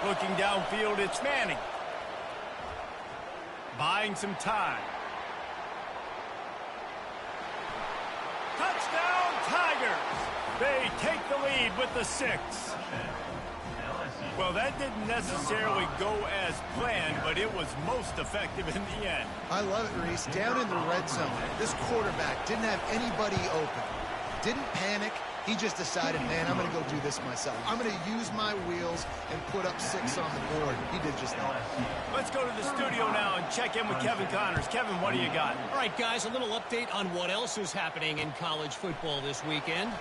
Looking downfield, it's Manning. Buying some time. Touchdown, Tigers! They take the lead with the 6. Well, that didn't necessarily go as planned, but it was most effective in the end. I love it, Reese. Down in the red zone, this quarterback didn't have anybody open. Didn't panic. He just decided, man, I'm going to go do this myself. I'm going to use my wheels and put up 6 on the board. He did just that. Let's go to the studio now and check in with Kevin Connors. Kevin, what do you got? All right, guys, a little update on what else is happening in college football this weekend.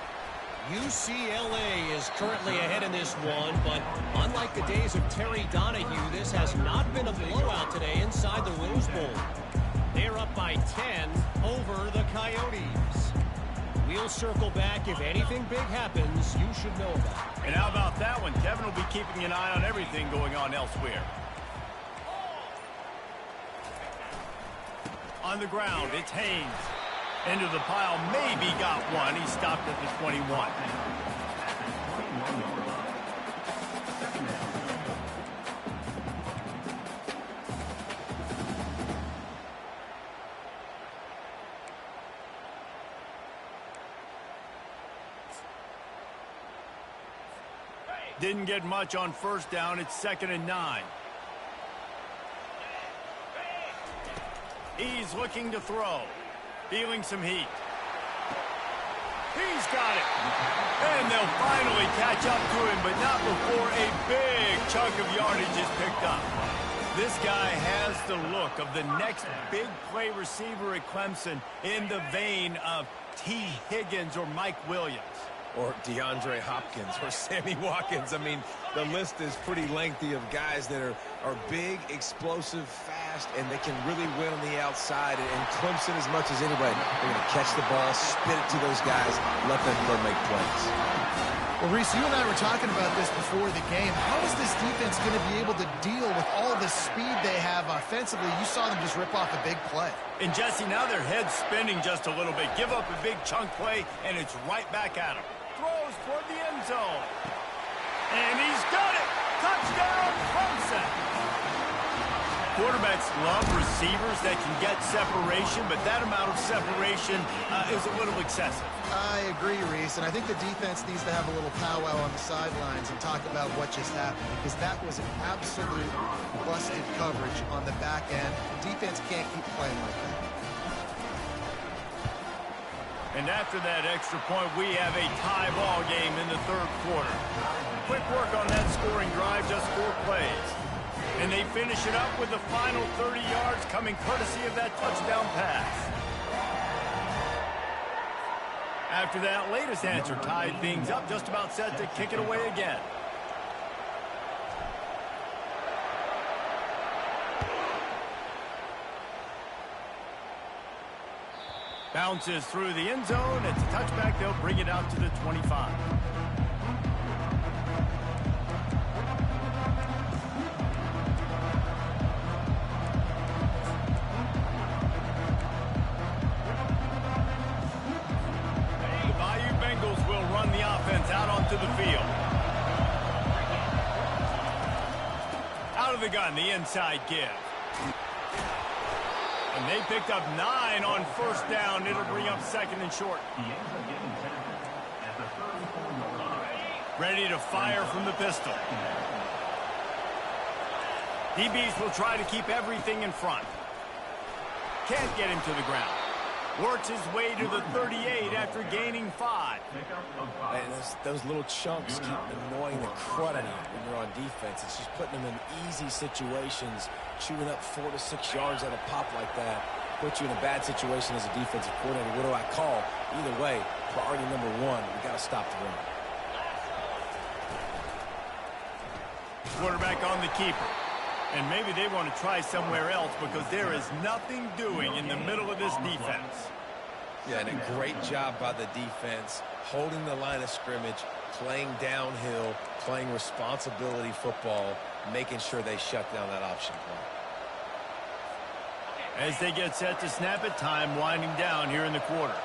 UCLA is currently ahead in this one, but unlike the days of Terry Donahue, this has not been a blowout today inside the Rose Bowl. They're up by 10 over the Coyotes. We'll circle back. If anything big happens, you should know about it. And how about that one? Kevin will be keeping an eye on everything going on elsewhere. On the ground, it's Haynes. Into the pile, maybe got one. He stopped at the 21. Didn't get much on 1st down. It's 2nd and 9. He's looking to throw. Feeling some heat. He's got it. And they'll finally catch up to him, but not before a big chunk of yardage is picked up. This guy has the look of the next big play receiver at Clemson, in the vein of T. Higgins or Mike Williams. Or DeAndre Hopkins or Sammy Watkins. I mean, the list is pretty lengthy of guys that are big, explosive, fast, and they can really win on the outside. And Clemson, as much as anybody, they're going to catch the ball, spit it to those guys, let them go make plays. Well, Reese, you and I were talking about this before the game. How is this defense going to be able to deal with all the speed they have offensively? You saw them just rip off a big play. And, Jesse, now their head's spinning just a little bit. Give up a big chunk play, and it's right back at them. Throws toward the end zone. And he's got it. Touchdown, Clemson. Quarterbacks love receivers that can get separation, but that amount of separation is a little excessive. I agree, Reese, and I think the defense needs to have a little powwow on the sidelines and talk about what just happened, because that was an absolute busted coverage on the back end. The defense can't keep playing like that. And after that extra point, we have a tie ball game in the 3rd quarter. Quick work on that scoring drive, just 4 plays. And they finish it up with the final 30 yards coming courtesy of that touchdown pass. After that latest answer tied things up, just about set to kick it away again. Bounces through the end zone. It's a touchback. They'll bring it out to the 25. The Bayou Bengals will run the offense out onto the field. Out of Out of the gun, the inside give. And they picked up 9 on first down. It'll bring up second and short. Ready to fire from the pistol. DBs will try to keep everything in front. Can't get him to the ground. Works his way to the 38 after gaining 5. And those little chunks keep annoying the crud out of you when you're on defense. It's just putting them in easy situations, chewing up 4 to 6 yards at a pop like that. Puts you in a bad situation as a defensive coordinator. What do I call? Either way, priority number 1, we got to stop the run. Quarterback on the keeper. And maybe they want to try somewhere else because there is nothing doing in the middle of this defense. Yeah, and a great job by the defense, holding the line of scrimmage, playing downhill, playing responsibility football, making sure they shut down that option play. As they get set to snap it, time winding down here in the quarter.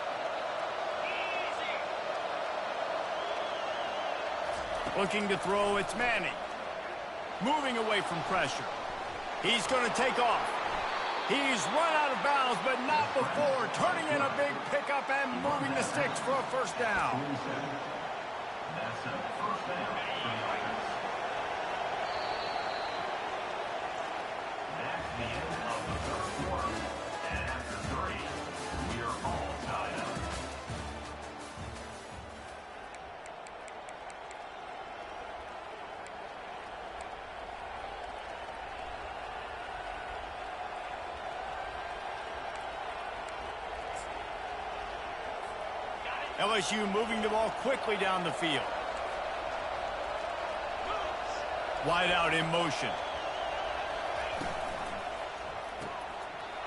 Looking to throw, it's Manning. Moving away from pressure. He's going to take off. He's run out of bounds, but not before turning in a big pickup and moving the sticks for a first down. That's a first down for the Tigers. That's the end of the third quarter. And after 3, we are all tied up. LSU moving the ball quickly down the field. Wide out in motion.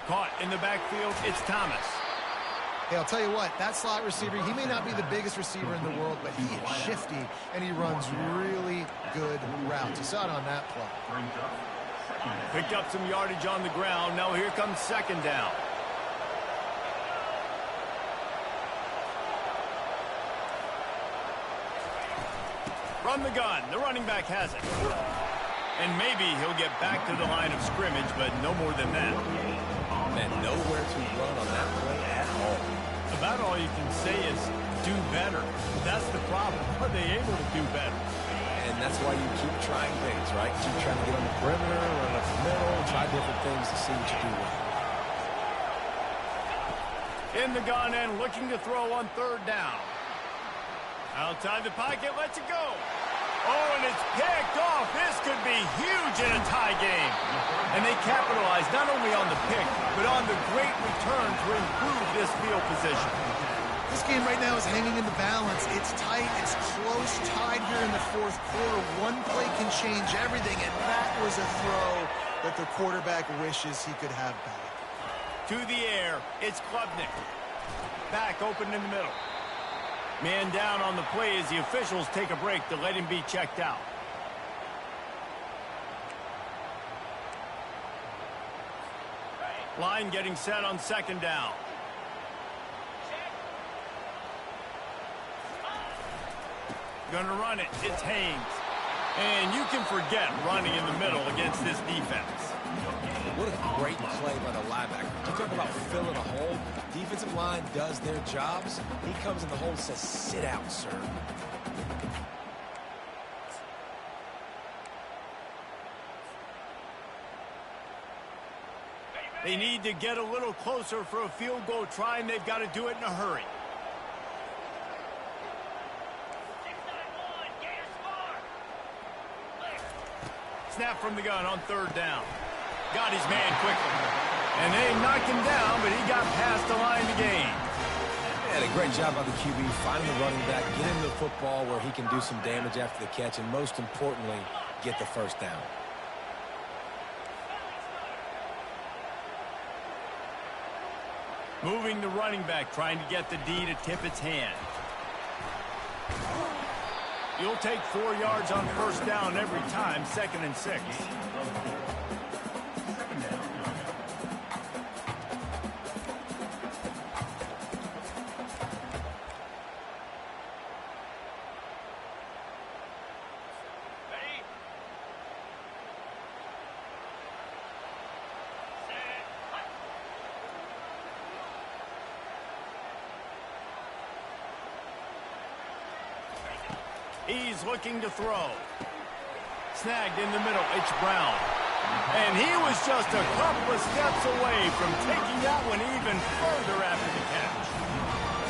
Caught in the backfield, it's Thomas. Hey, I'll tell you what, that slot receiver, he may not be the biggest receiver in the world, but he is shifty, and he runs really good routes. You saw it on that play. Picked up some yardage on the ground. Now here comes second down. From the gun, the running back has it. And maybe he'll get back to the line of scrimmage, but no more than that. And nowhere to run on that play at all. About all you can say is do better. That's the problem. Are they able to do better? And that's why you keep trying things, right? Keep trying to get on the perimeter, run up the middle, try different things to see what you do well. In the gun and looking to throw on third down. Outside the pocket, lets it go. Oh, and it's picked off. This could be huge in a tie game. And they capitalize not only on the pick, but on the great return to improve this field position. This game right now is hanging in the balance. It's tight. It's close, tied here in the fourth quarter. One play can change everything, and that was a throw that the quarterback wishes he could have back. To the air, it's Klubnik. Back open in the middle. Man down on the play as the officials take a break to let him be checked out. Line getting set on second down. Gonna run it. It's Haynes. And you can forget running in the middle against this defense. What a great play by the linebacker. You talk about filling a hole. Defensive line does their jobs. He comes in the hole and says, sit out, sir. They need to get a little closer for a field goal try, and they've got to do it in a hurry. Snap from the gun on third down. Got his man quickly. And they knocked him down, but he got past the line to gain. And a great job by the QB, finding the running back, get him the football where he can do some damage after the catch, and most importantly, get the first down. Moving the running back, trying to get the D to tip its hand. You'll take 4 yards on first down every time, 2nd and 6. He's looking to throw. Snagged in the middle, it's Brown. And he was just a couple of steps away from taking that one even further after the catch.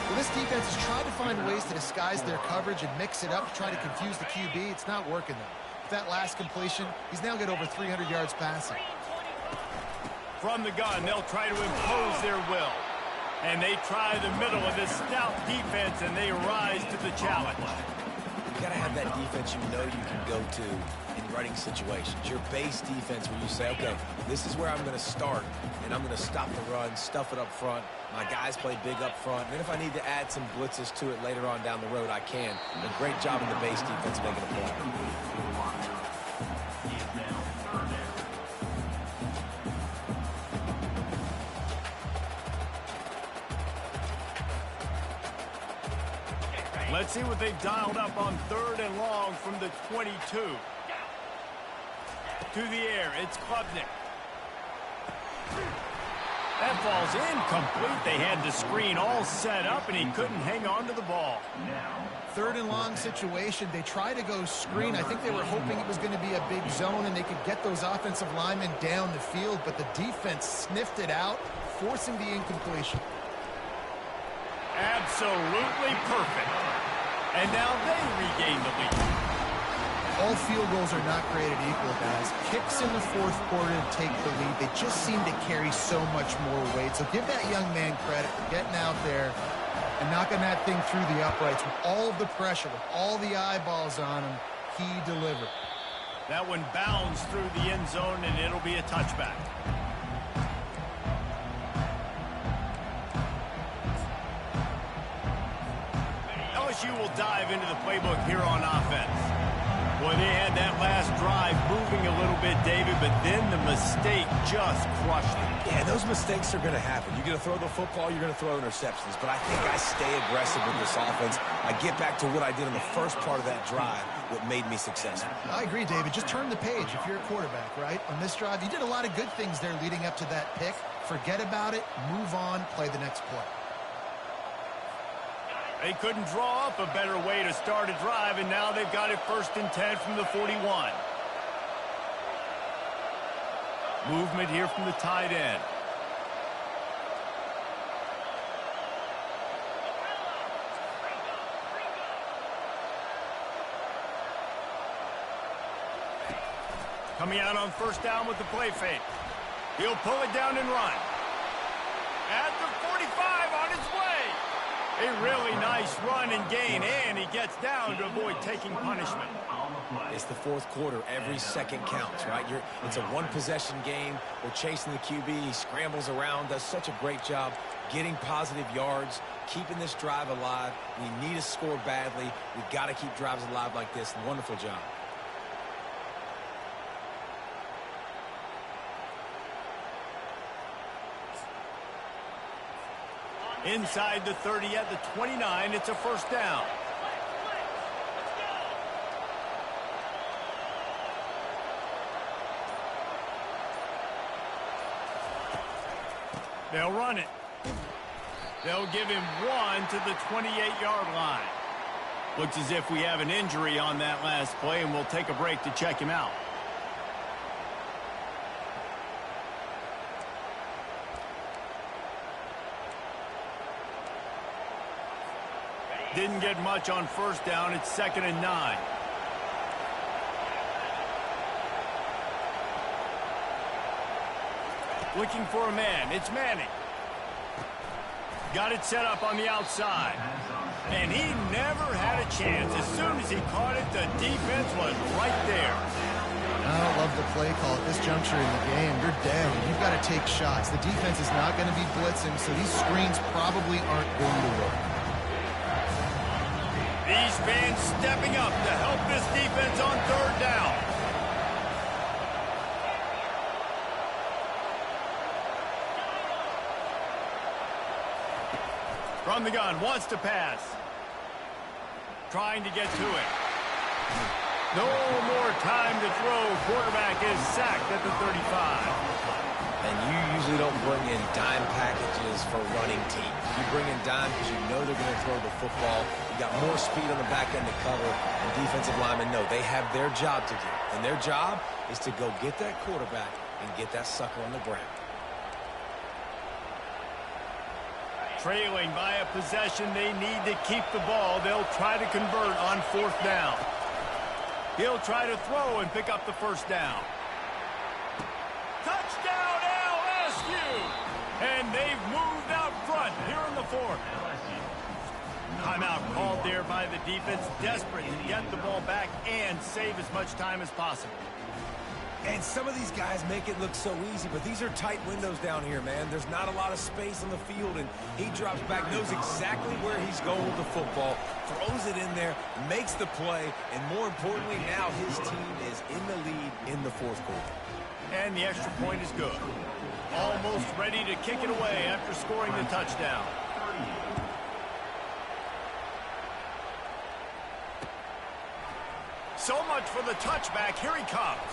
Well, this defense has tried to find ways to disguise their coverage and mix it up to try to confuse the QB. It's not working, though. With that last completion, he's now got over 300 yards passing. From the gun, they'll try to impose their will. And they try the middle of this stout defense, and they rise to the challenge. You got to have that defense you know you can go to in running situations. Your base defense where you say, okay, this is where I'm going to start, and I'm going to stop the run, stuff it up front. My guys play big up front. And if I need to add some blitzes to it later on down the road, I can. A great job in the base defense making a play. Let's see what they've dialed up on 3rd and long from the 22. To the air, it's Klubnik. That ball's incomplete. They had the screen all set up, and he couldn't hang on to the ball. 3rd and long situation. They try to go screen. I think they were hoping it was going to be a big zone and they could get those offensive linemen down the field, but the defense sniffed it out, forcing the incompletion. Absolutely perfect. And now they regain the lead. All field goals are not created equal, guys. Kicks in the 4th quarter to take the lead. They just seem to carry so much more weight. So give that young man credit for getting out there and knocking that thing through the uprights with all of the pressure, with all the eyeballs on him. He delivered. That one bounds through the end zone, and it'll be a touchback. LSU will dive into the playbook here on offense. Boy, they had that last drive moving a little bit, David, but then the mistake just crushed them. Yeah, those mistakes are going to happen. You're going to throw the football, you're going to throw interceptions. But I think I stay aggressive with this offense. I get back to what I did in the first part of that drive, what made me successful. I agree, David. Just turn the page if you're a quarterback, right? On this drive, you did a lot of good things there leading up to that pick. Forget about it, move on, play the next play. They couldn't draw up a better way to start a drive, and now they've got it 1st and 10 from the 41. Movement here from the tight end. Coming out on 1st down with the play fake. He'll pull it down and run. At the 45 on his way. A really nice run and gain, and he gets down to avoid taking punishment. It's the 4th quarter. Every second counts, right? It's a one-possession game. We're chasing the QB. He scrambles around, does such a great job getting positive yards, keeping this drive alive. We need to score badly. We've got to keep drives alive like this. Wonderful job. Inside the 30 at the 29, it's a 1st down. They'll run it. They'll give him 1 to the 28-yard line. Looks as if we have an injury on that last play, and we'll take a break to check him out. Didn't get much on 1st down. It's 2nd and 9. Looking for a man. It's Manning. Got it set up on the outside. And he never had a chance. As soon as he caught it, the defense was right there. I don't love the play call at this juncture in the game. You're down. You've got to take shots. The defense is not going to be blitzing, so these screens probably aren't going to work. These fans stepping up to help this defense on 3rd down. From the gun, wants to pass. Trying to get to it. No more time to throw. Quarterback is sacked at the 35. And you usually don't bring in dime packages for running teams. You bring in dime because you know they're going to throw the football. You got more speed on the back end to cover, and defensive linemen know they have their job to do. And their job is to go get that quarterback and get that sucker on the ground. Trailing by a possession, they need to keep the ball. They'll try to convert on 4th down. He'll try to throw and pick up the 1st down. Touchdown, LSU! And they've moved out front here in the 4th. Timeout called there by the defense, desperate to get the ball back and save as much time as possible. And some of these guys make it look so easy, but these are tight windows down here, man. There's not a lot of space on the field, and he drops back, knows exactly where he's going with the football, throws it in there, makes the play, and more importantly, now his team is in the lead in the 4th quarter. And the extra point is good. Almost ready to kick it away after scoring the touchdown. So much for the touchback. Here he comes.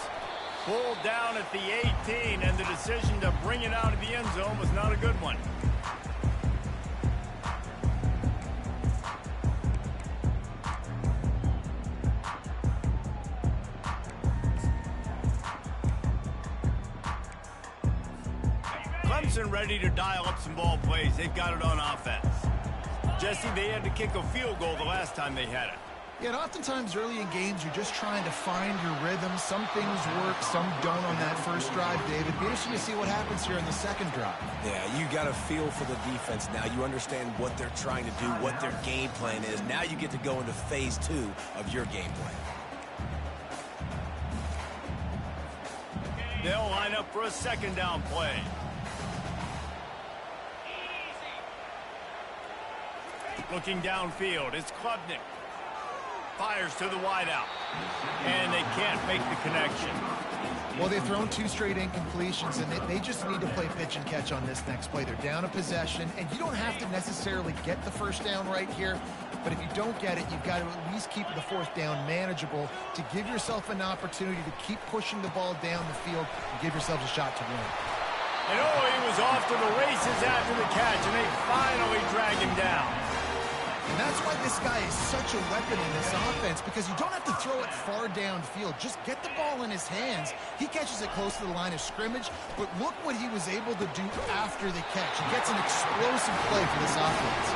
Pulled down at the 18, and the decision to bring it out of the end zone was not a good one. Clemson ready to dial up some ball plays. They've got it on offense. Jesse, they had to kick a field goal the last time they had it. Yeah, and oftentimes early in games, you're just trying to find your rhythm. Some things work, some don't on that first drive, David. Be interesting to see what happens here in the second drive. Yeah, you got a feel for the defense now. You understand what they're trying to do, what their game plan is. Now you get to go into phase 2 of your game plan. They'll line up for a 2nd down play. Looking downfield, it's Klubnik. Fires to the wideout. And they can't make the connection. Well, they've thrown 2 straight incompletions, and they just need to play pitch and catch on this next play. They're down a possession, and you don't have to necessarily get the 1st down right here, but if you don't get it, you've got to at least keep the 4th down manageable to give yourself an opportunity to keep pushing the ball down the field and give yourself a shot to win. And he was off to the races after the catch, and they finally drag him down. And that's why this guy is such a weapon in this offense, because you don't have to throw it far downfield. Just get the ball in his hands. He catches it close to the line of scrimmage, but look what he was able to do after the catch. He gets an explosive play for this offense.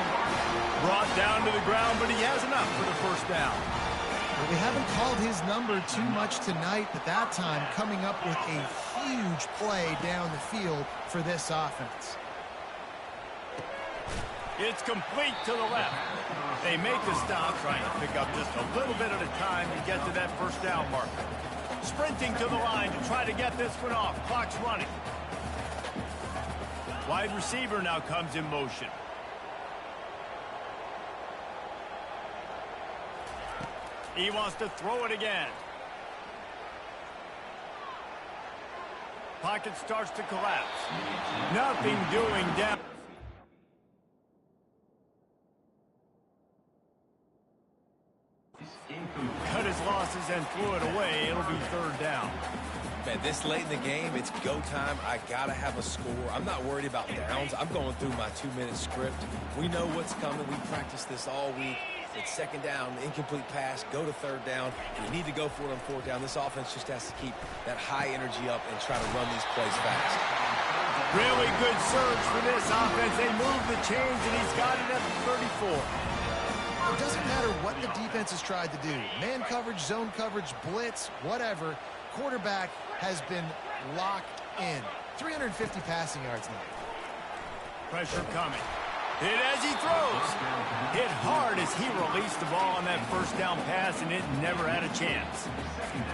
Brought down to the ground, but he has enough for the 1st down. Well, we haven't called his number too much tonight, but that time coming up with a huge play down the field for this offense. It's complete to the left. They make the stop, trying to pick up just a little bit at a time to get to that 1st down marker. Sprinting to the line to try to get this one off. Clock's running. Wide receiver now comes in motion. He wants to throw it again. Pocket starts to collapse. Nothing doing down. Cut his losses and threw it away. It'll be 3rd down. Man, this late in the game, it's go time. I got to have a score. I'm not worried about downs. I'm going through my 2-minute script. We know what's coming. We practiced this all week. It's 2nd down, incomplete pass, go to 3rd down. You need to go for it on 4th down. This offense just has to keep that high energy up and try to run these plays fast. Really good surge for this offense. They move the chains, and he's got it at the 34. It doesn't matter what the defense has tried to do. Man coverage, zone coverage, blitz, whatever. Quarterback has been locked in. 350 passing yards now. Pressure coming. Hit as he throws. Hit hard as he released the ball on that 1st down pass, and it never had a chance.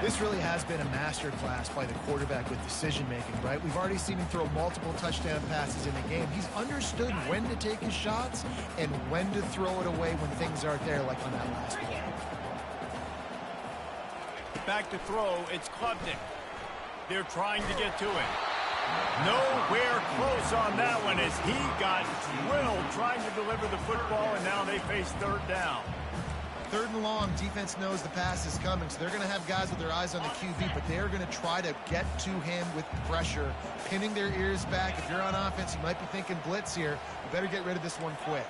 This really has been a master class by the quarterback with decision-making, right? We've already seen him throw multiple touchdown passes in the game. He's understood when to take his shots and when to throw it away when things aren't there, like on that last play. Back to throw, it's Klubnik. They're trying to get to him. Nowhere close on that one as he got drilled trying to deliver the football, and now they face 3rd down. 3rd and long, defense knows the pass is coming, so they're going to have guys with their eyes on the QB, but they're going to try to get to him with pressure, pinning their ears back. If you're on offense, you might be thinking blitz here. You better get rid of this one quick.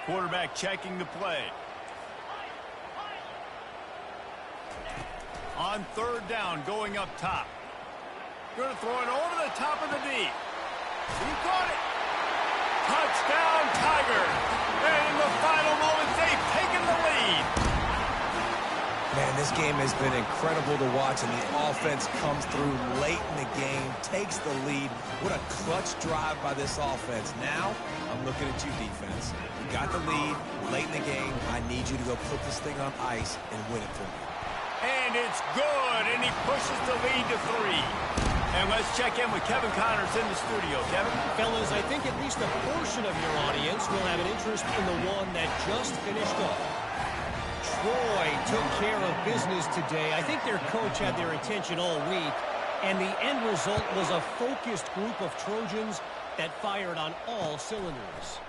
Quarterback checking the play. On 3rd down, going up top. Going to throw it over the top of the D. He caught it. Touchdown, Tigers. And in the final moments, they've taken the lead. Man, this game has been incredible to watch, and the offense comes through late in the game, takes the lead. What a clutch drive by this offense. Now, I'm looking at you, defense. You got the lead late in the game. I need you to go put this thing on ice and win it for me. And it's good, and he pushes the lead to 3. And let's check in with Kevin Connors in the studio. Kevin? Fellas, I think at least a portion of your audience will have an interest in the one that just finished up. Troy took care of business today. I think their coach had their attention all week, and the end result was a focused group of Trojans that fired on all cylinders.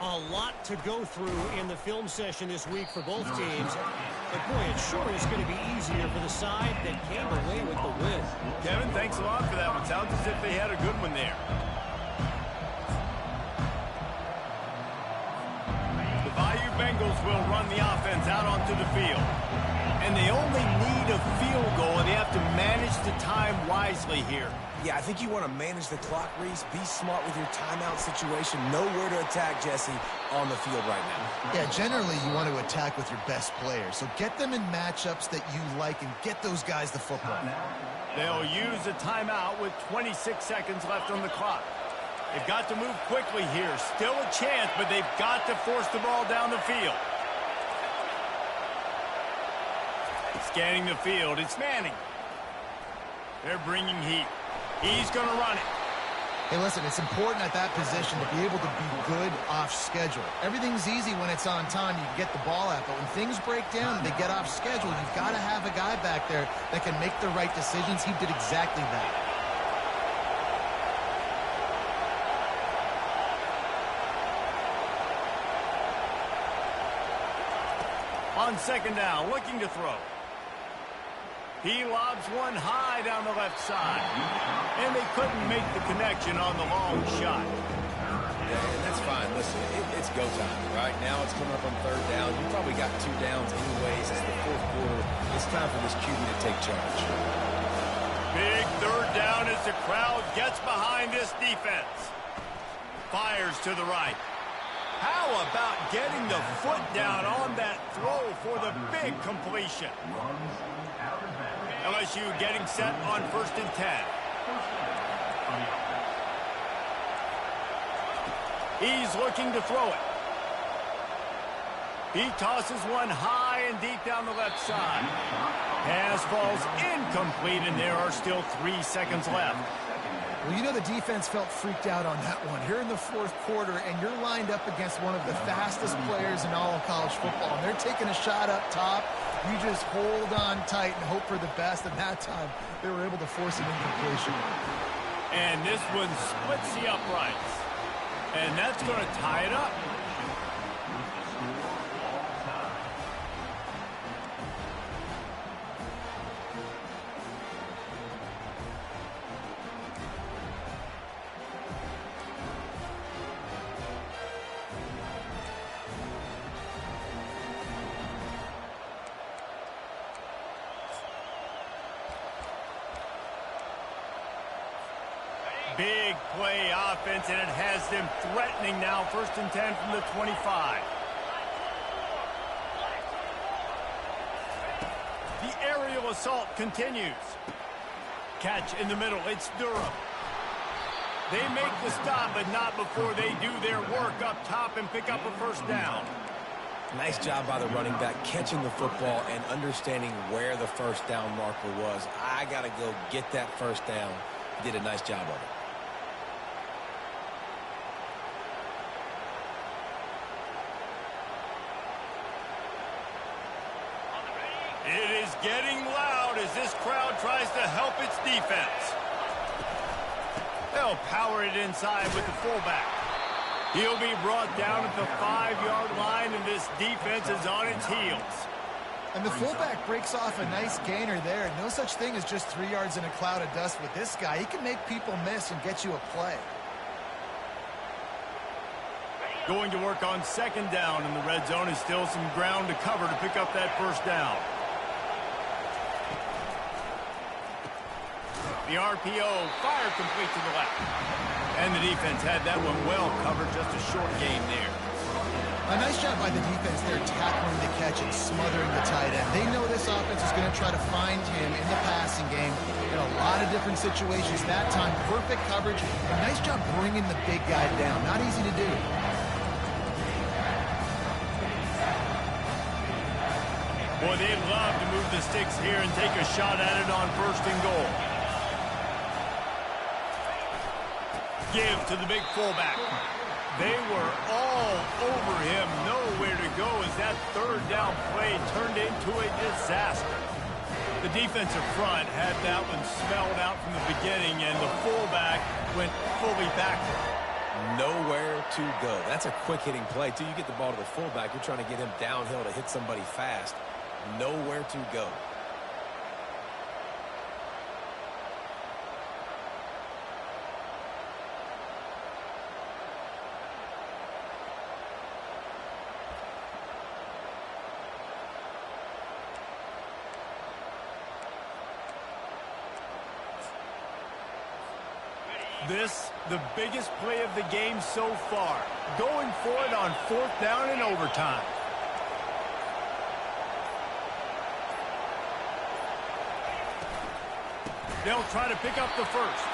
A lot to go through in the film session this week for both teams. But, boy, it sure is going to be easier for the side that came away with the win. Kevin, thanks a lot for that one. Sounds as if they had a good one there. The Bayou Bengals will run the offense out onto the field. And they only need a field goal, and they have to manage the time wisely here. Yeah, I think you want to manage the clock, Reese. Be smart with your timeout situation. Know where to attack, Jesse, on the field right now. Yeah, generally you want to attack with your best players. So get them in matchups that you like and get those guys the football. They'll use a timeout with 26 seconds left on the clock. They've got to move quickly here. Still a chance, but they've got to force the ball down the field. Scanning the field, it's Manning. They're bringing heat. He's going to run it. Hey, listen, it's important at that position to be able to be good off schedule. Everything's easy when it's on time. You can get the ball out. But when things break down and they get off schedule, you've got to have a guy back there that can make the right decisions. He did exactly that. On 2nd down, looking to throw. He lobs one high down the left side. And they couldn't make the connection on the long shot. Yeah, and that's fine. Listen, it's go time. Right now it's coming up on 3rd down. You probably got 2 downs anyways. It's the 4th quarter. It's time for this QB to take charge. Big 3rd down as the crowd gets behind this defense. Fires to the right. How about getting the foot down on that throw for the big completion? LSU getting set on 1st and 10. He's looking to throw it. He tosses one high and deep down the left side. Pass falls incomplete, and there are still 3 seconds left. Well, you know the defense felt freaked out on that one. Here in the 4th quarter, and you're lined up against one of the fastest players in all of college football, and they're taking a shot up top. You just hold on tight and hope for the best, and that time they were able to force an incompletion. And this one splits the uprights. And that's going to tie it up. Big play offense, and it has them threatening now. 1st and 10 from the 25. The aerial assault continues. Catch in the middle. It's Durham. They make the stop, but not before they do their work up top and pick up a 1st down. Nice job by the running back, catching the football and understanding where the 1st down marker was. I got to go get that 1st down. Did a nice job of it. It is getting loud as this crowd tries to help its defense. They'll power it inside with the fullback. He'll be brought down at the 5-yard line, and this defense is on its heels. And the fullback breaks off a nice gainer there. No such thing as just 3 yards in a cloud of dust with this guy. He can make people miss and get you a play. Going to work on second down, and the red zone is still some ground to cover to pick up that first down. The RPO fired complete to the left. And the defense had that one well covered, just a short gain there. A nice job by the defense there, tackling the catch and smothering the tight end. They know this offense is going to try to find him in the passing game in a lot of different situations. That time, perfect coverage. A nice job bringing the big guy down. Not easy to do. Boy, they'd love to move the sticks here and take a shot at it on first and goal. Give to the big fullback. They were all over him, nowhere to go as that third down play turned into a disaster. The defensive front had that one smelled out from the beginning, and the fullback went fully backward. Nowhere to go. That's a quick-hitting play. Till you get the ball to the fullback, you're trying to get him downhill to hit somebody fast. Nowhere to go. This, the biggest play of the game so far. Going for it on fourth down in overtime. They'll try to pick up the first.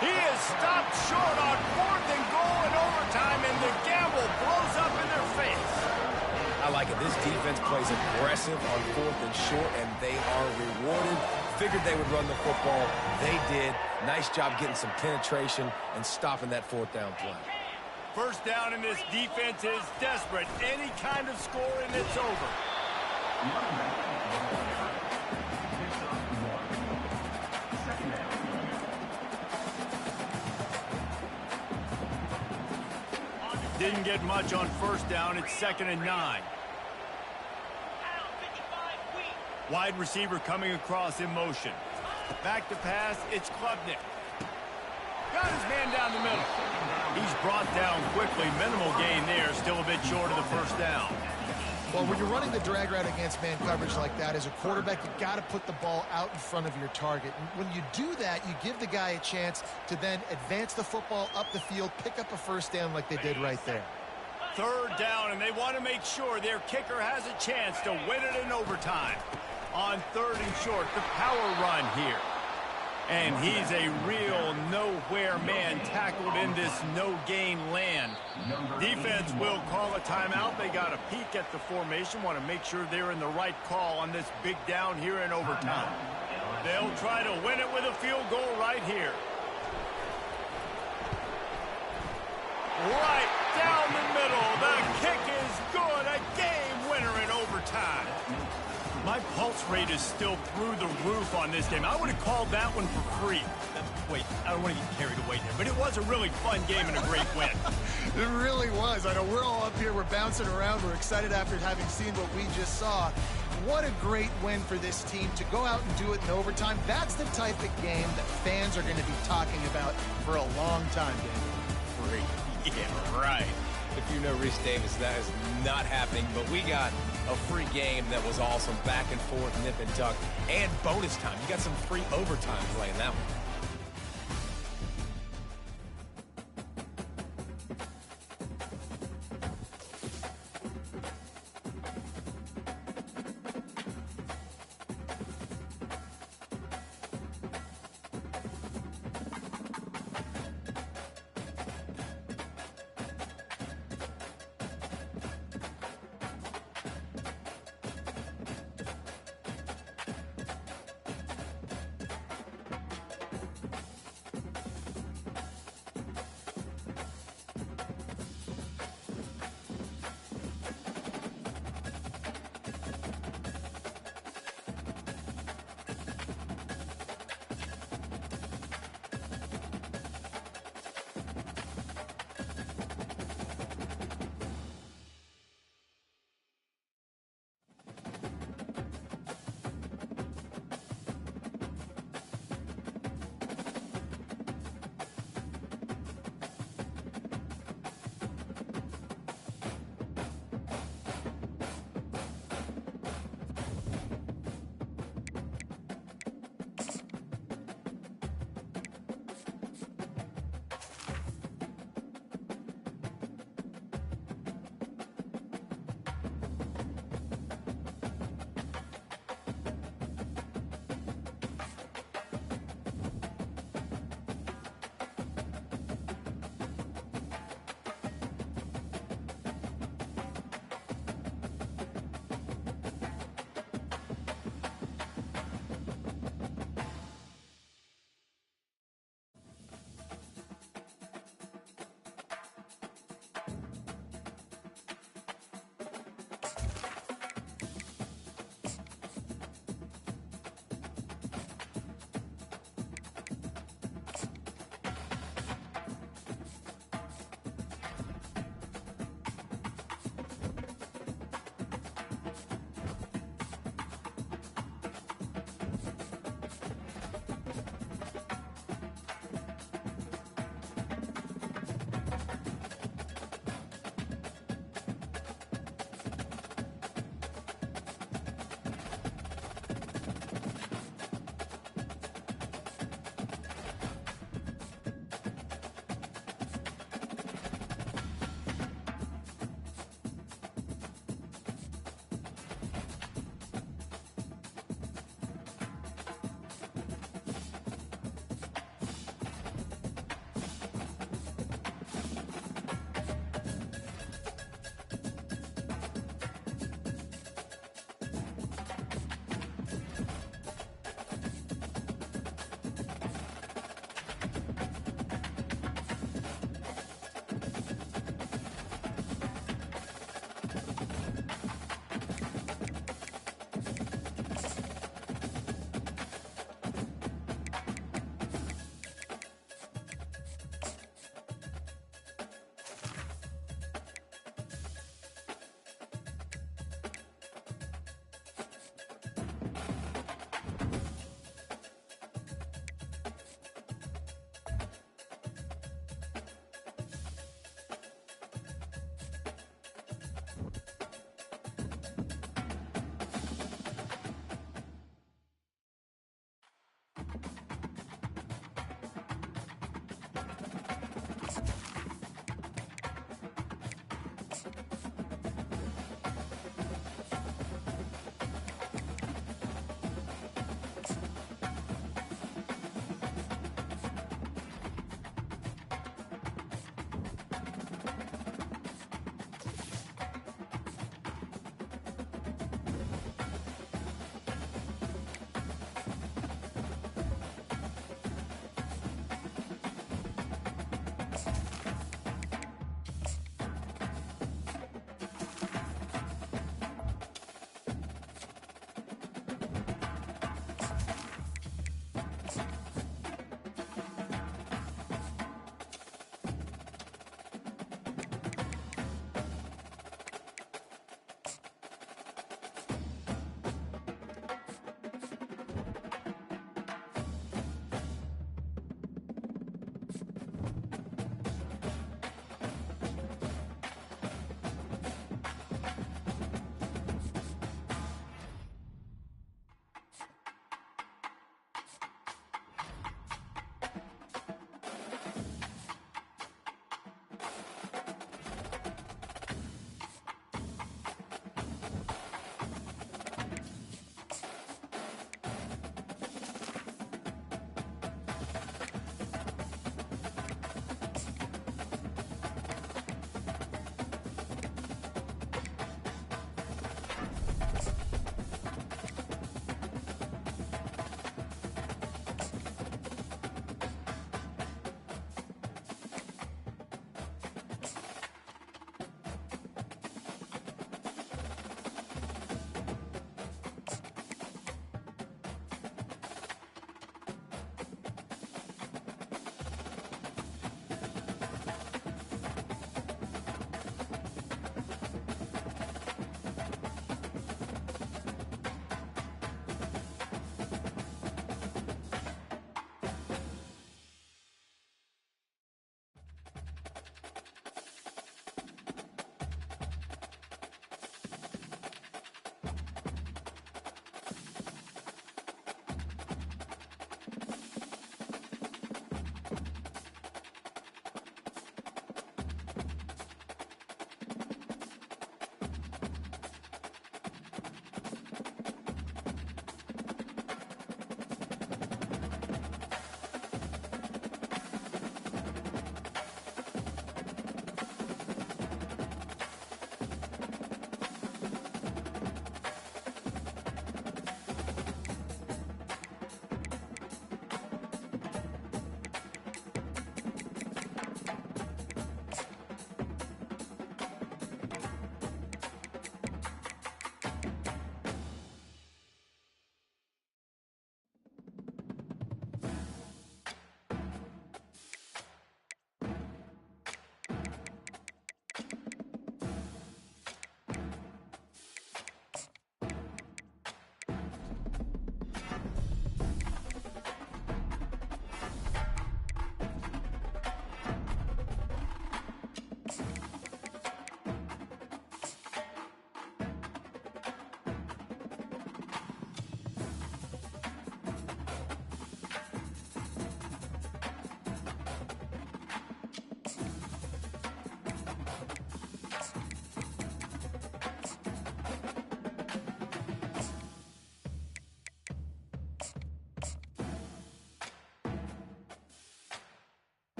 He is stopped short on fourth and goal in overtime, and the gamble blows up in their face. I like it. This defense plays aggressive on fourth and short, and they are rewarded. Figured they would run the football. They did. Nice job getting some penetration and stopping that fourth down play. First down, and this defense is desperate. Any kind of score, and it's over. Didn't get much on first down. It's 2nd and 9. Wide receiver coming across in motion. Back to pass, it's Klubnik. Got his man down the middle. He's brought down quickly. Minimal gain there, still a bit short of the first down. Well, when you're running the drag route against man coverage like that, as a quarterback, you've got to put the ball out in front of your target. And when you do that, you give the guy a chance to then advance the football up the field, pick up a first down like they did right there. Third down, and they want to make sure their kicker has a chance to win it in overtime. On third and short, the power run here. And he's a real nowhere man tackled in this no-gain land. Defense will call a timeout. They got a peek at the formation, want to make sure they're in the right call on this big down here in overtime. They'll try to win it with a field goal right here. Right down the middle. The kick is good. A game winner in overtime. My pulse rate is still through the roof on this game. I would have called that one for free. Wait, I don't want to get carried away there, but it was a really fun game and a great win. It really was. I know we're all up here, we're bouncing around, we're excited after having seen what we just saw. What a great win for this team to go out and do it in overtime. That's the type of game that fans are going to be talking about for a long time, Dave. Free. Yeah, right. If you know Reese Davis, that is not happening, but we got a free game that was awesome. Back and forth, nip and tuck, and bonus time. You got some free overtime playing that one.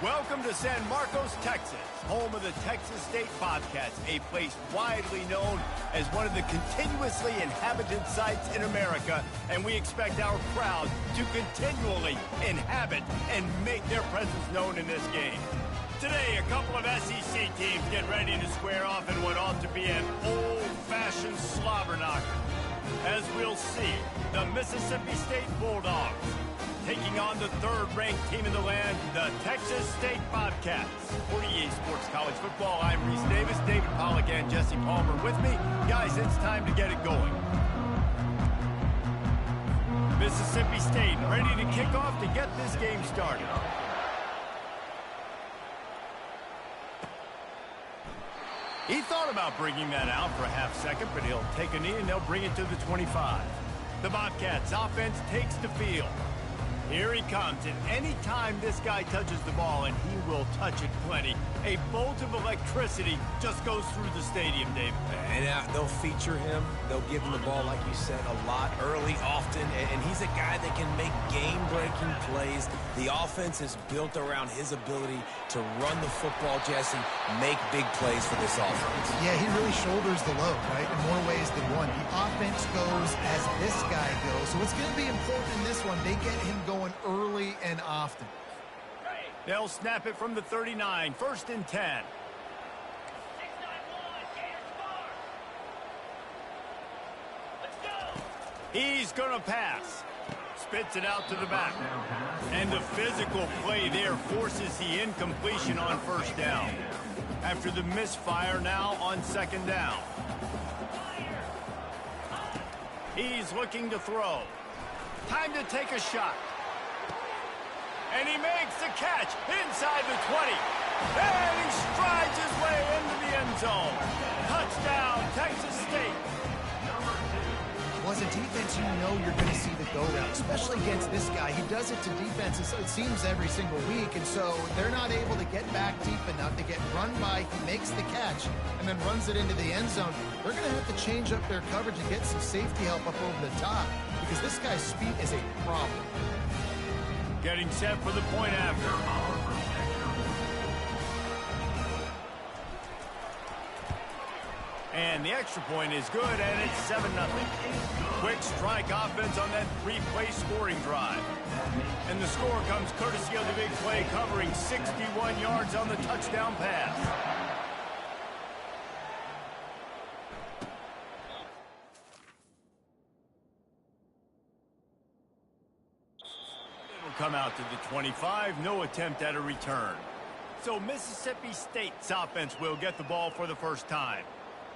Welcome to San Marcos, Texas, home of the Texas State Bobcats, a place widely known as one of the continuously inhabited sites in America, and we expect our crowd to continually inhabit and make their presence known in this game. Today, a couple of SEC teams get ready to square off in what ought to be an old-fashioned slobber knocker. As we'll see, the Mississippi State Bulldogs taking on the third-ranked team in the land, the Texas State Bobcats. For EA Sports College Football, I'm Reese Davis, David Pollack, and Jesse Palmer with me. Guys, it's time to get it going. Mississippi State ready to kick off to get this game started. He thought about bringing that out for a half second, but he'll take a knee and they'll bring it to the 25. The Bobcats offense takes the field. Here he comes, and any time this guy touches the ball, and he will touch it plenty, a bolt of electricity just goes through the stadium, Dave. And they'll feature him. They'll give him the ball, like you said, a lot, early, often, and he's a guy that can make game-breaking plays. The offense is built around his ability to run the football, Jesse, make big plays for this offense. Yeah, he really shoulders the load, right, in more ways than one. The offense goes as this guy goes, so it's going to be important in this one. They get him going early and often. They'll snap it from the 39, 1st and 10. He's going to pass. Spits it out to the back. And the physical play there forces the incompletion on 1st down. After the misfire, now on 2nd down. He's looking to throw. Time to take a shot. And he makes the catch inside the 20. And he strides his way into the end zone. Touchdown, Texas State. Well, as a defense, you know you're going to see the go route, especially against this guy. He does it to defenses, it seems, every single week, and so they're not able to get back deep enough. They get run by, he makes the catch, and then runs it into the end zone. They're going to have to change up their coverage and get some safety help up over the top, because this guy's speed is a problem. Getting set for the point after. And the extra point is good, and it's 7-0. Quick strike offense on that 3-play scoring drive. And the score comes courtesy of the big play, covering 61 yards on the touchdown pass. Come out to the 25, no attempt at a return. So Mississippi State's offense will get the ball for the first time.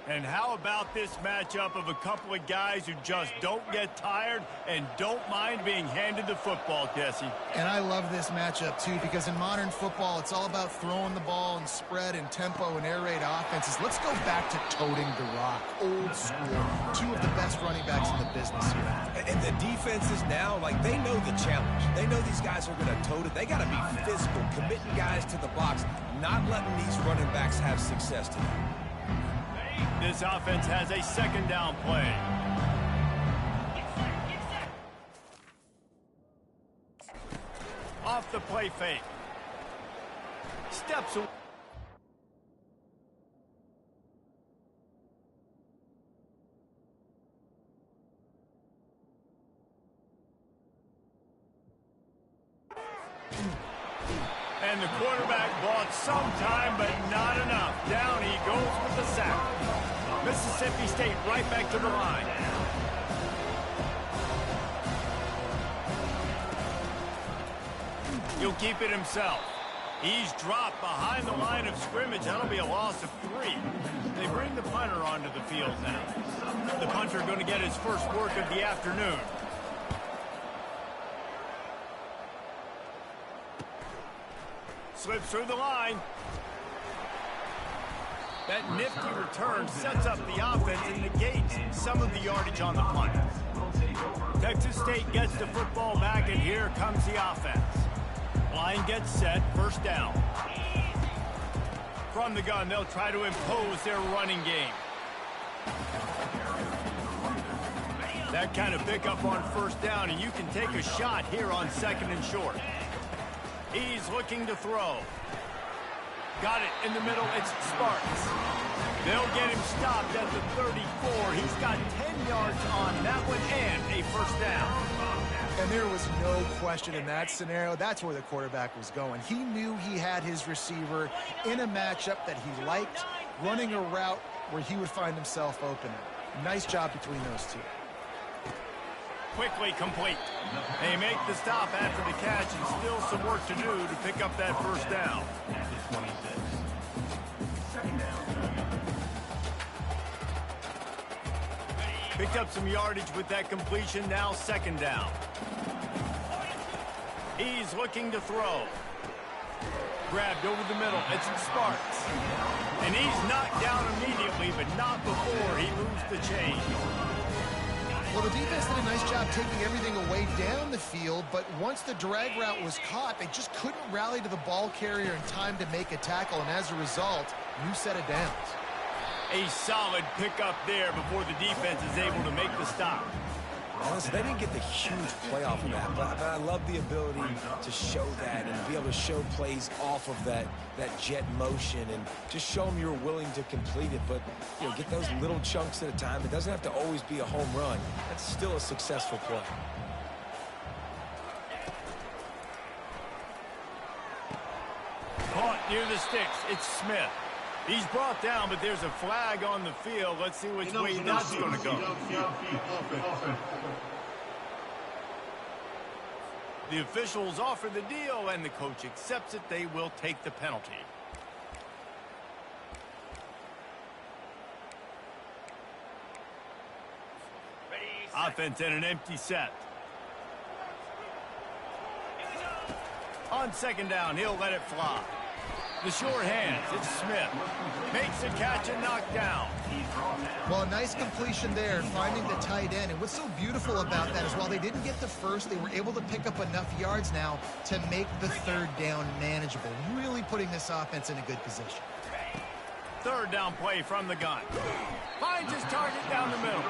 And how about this matchup of a couple of guys who just don't get tired and don't mind being handed the football, Jesse? And I love this matchup, too, because in modern football, it's all about throwing the ball and spread and tempo and air raid offenses. Let's go back to toting the rock, old school. Two of the best running backs in the business here. And the defenses now, like, they know the challenge. They know these guys are going to tote it. They got to be physical, committing guys to the box, not letting these running backs have success today. This offense has a 2nd down play. Off the play fake. Steps away. And the quarterback bought some time, but not enough. Down he goes with the sack. Mississippi State right back to the line. He'll keep it himself. He's dropped behind the line of scrimmage. That'll be a loss of 3. They bring the punter onto the field now. The punter going to get his first work of the afternoon. Slips through the line. That nifty return sets up the offense and negates some of the yardage on the punt. Texas State gets the football back, and here comes the offense. Line gets set, 1st down. From the gun, they'll try to impose their running game. That kind of pickup on 1st down, and you can take a shot here on 2nd and short. He's looking to throw. Got it in the middle. It's Sparks. They'll get him stopped at the 34. He's got 10 yards on that one and a first down. And there was no question in that scenario. That's where the quarterback was going. He knew he had his receiver in a matchup that he liked, running a route where he would find himself open. Nice job between those two. Quickly complete. They make the stop after the catch, and still some work to do to pick up that first down. At the 26. Second down. Picked up some yardage with that completion. Now second down. He's looking to throw. Grabbed over the middle. It's Sparks. And he's knocked down immediately, but not before he moves the chains. Well, the defense did a nice job taking everything away down the field, but once the drag route was caught, they just couldn't rally to the ball carrier in time to make a tackle, and as a result, new set of downs. A solid pickup there before the defense is able to make the stop. Listen, they didn't get the huge play off of that, but I love the ability to show that and be able to show plays off of that jet motion and just show them you're willing to complete it. But, you know, get those little chunks at a time. It doesn't have to always be a home run. That's still a successful play. Caught near the sticks. It's Smith. He's brought down, but there's a flag on the field. Let's see which way that's going to go. The officials offer the deal, and the coach accepts it. They will take the penalty. Offense in an empty set. On second down, he'll let it fly. The short hands, it's Smith. Makes the catch and knocked down. Well, a nice completion there, finding the tight end. And what's so beautiful about that is while they didn't get the first, they were able to pick up enough yards now to make the third down manageable. Really putting this offense in a good position. Third down play from the gun. Finds his target down the middle.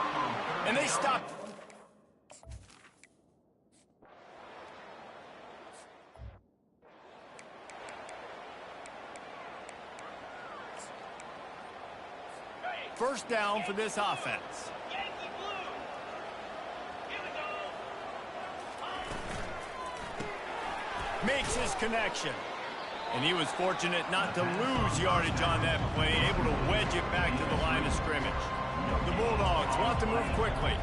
And they stop. First down for this offense. Makes his connection. And he was fortunate not to lose yardage on that play, able to wedge it back to the line of scrimmage. The Bulldogs want to move quickly.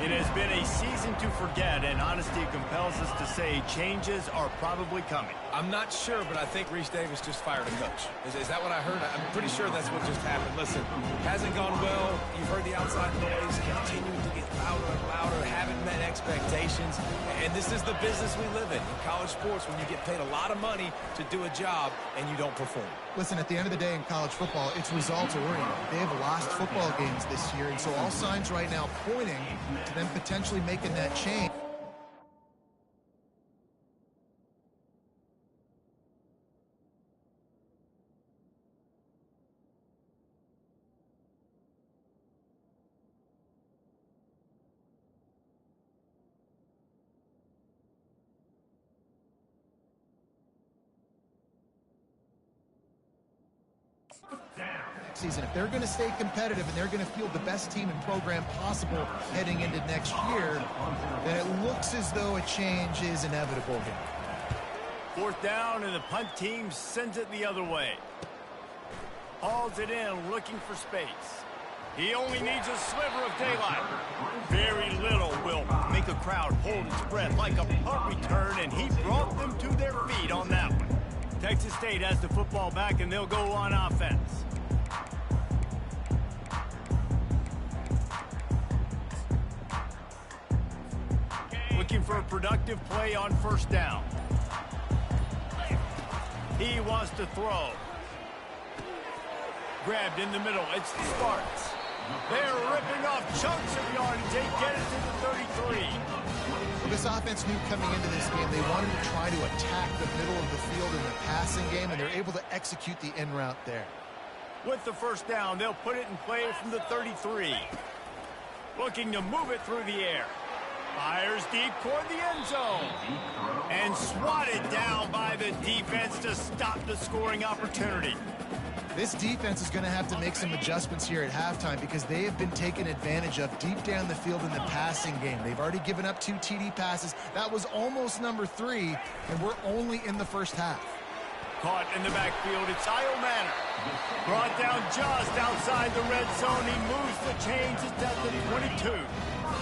It has been a season to forget, and honesty compels us to say changes are probably coming. I'm not sure, but I think Reese Davis just fired a coach. Is that what I heard? I'm pretty sure that's what just happened. Listen, hasn't gone well. You've heard the outside noise, continuing to get louder and louder, haven't met expectations. And this is the business we live in college sports, when you get paid a lot of money to do a job and you don't perform. Listen, at the end of the day in college football, it's results oriented. They have lost football games this year, and so all signs right now pointing to them potentially making that change. Season. If they're going to stay competitive and they're going to field the best team and program possible heading into next year, then it looks as though a change is inevitable here. Fourth down, and the punt team sends it the other way. Hauls it in, looking for space. He only needs a sliver of daylight. Very little will make a crowd hold its breath like a punt return, and he brought them to their feet on that one. Texas State has the football back, and they'll go on offense. Looking for a productive play on first down. He wants to throw. Grabbed in the middle. It's Sparks. They're ripping off chunks of yardage. They get it to the 33. Well, this offense knew coming into this game they wanted to try to attack the middle of the field in the passing game, and they're able to execute the en route there. With the first down, they'll put it in play from the 33. Looking to move it through the air. Fires deep toward the end zone. And swatted down by the defense to stop the scoring opportunity. This defense is going to have to make some adjustments here at halftime because they have been taken advantage of deep down the field in the passing game. They've already given up 2 TD passes. That was almost number 3, and we're only in the first half. Caught in the backfield, it's Io Manor. Brought down just outside the red zone. He moves the chains. It's at the 22.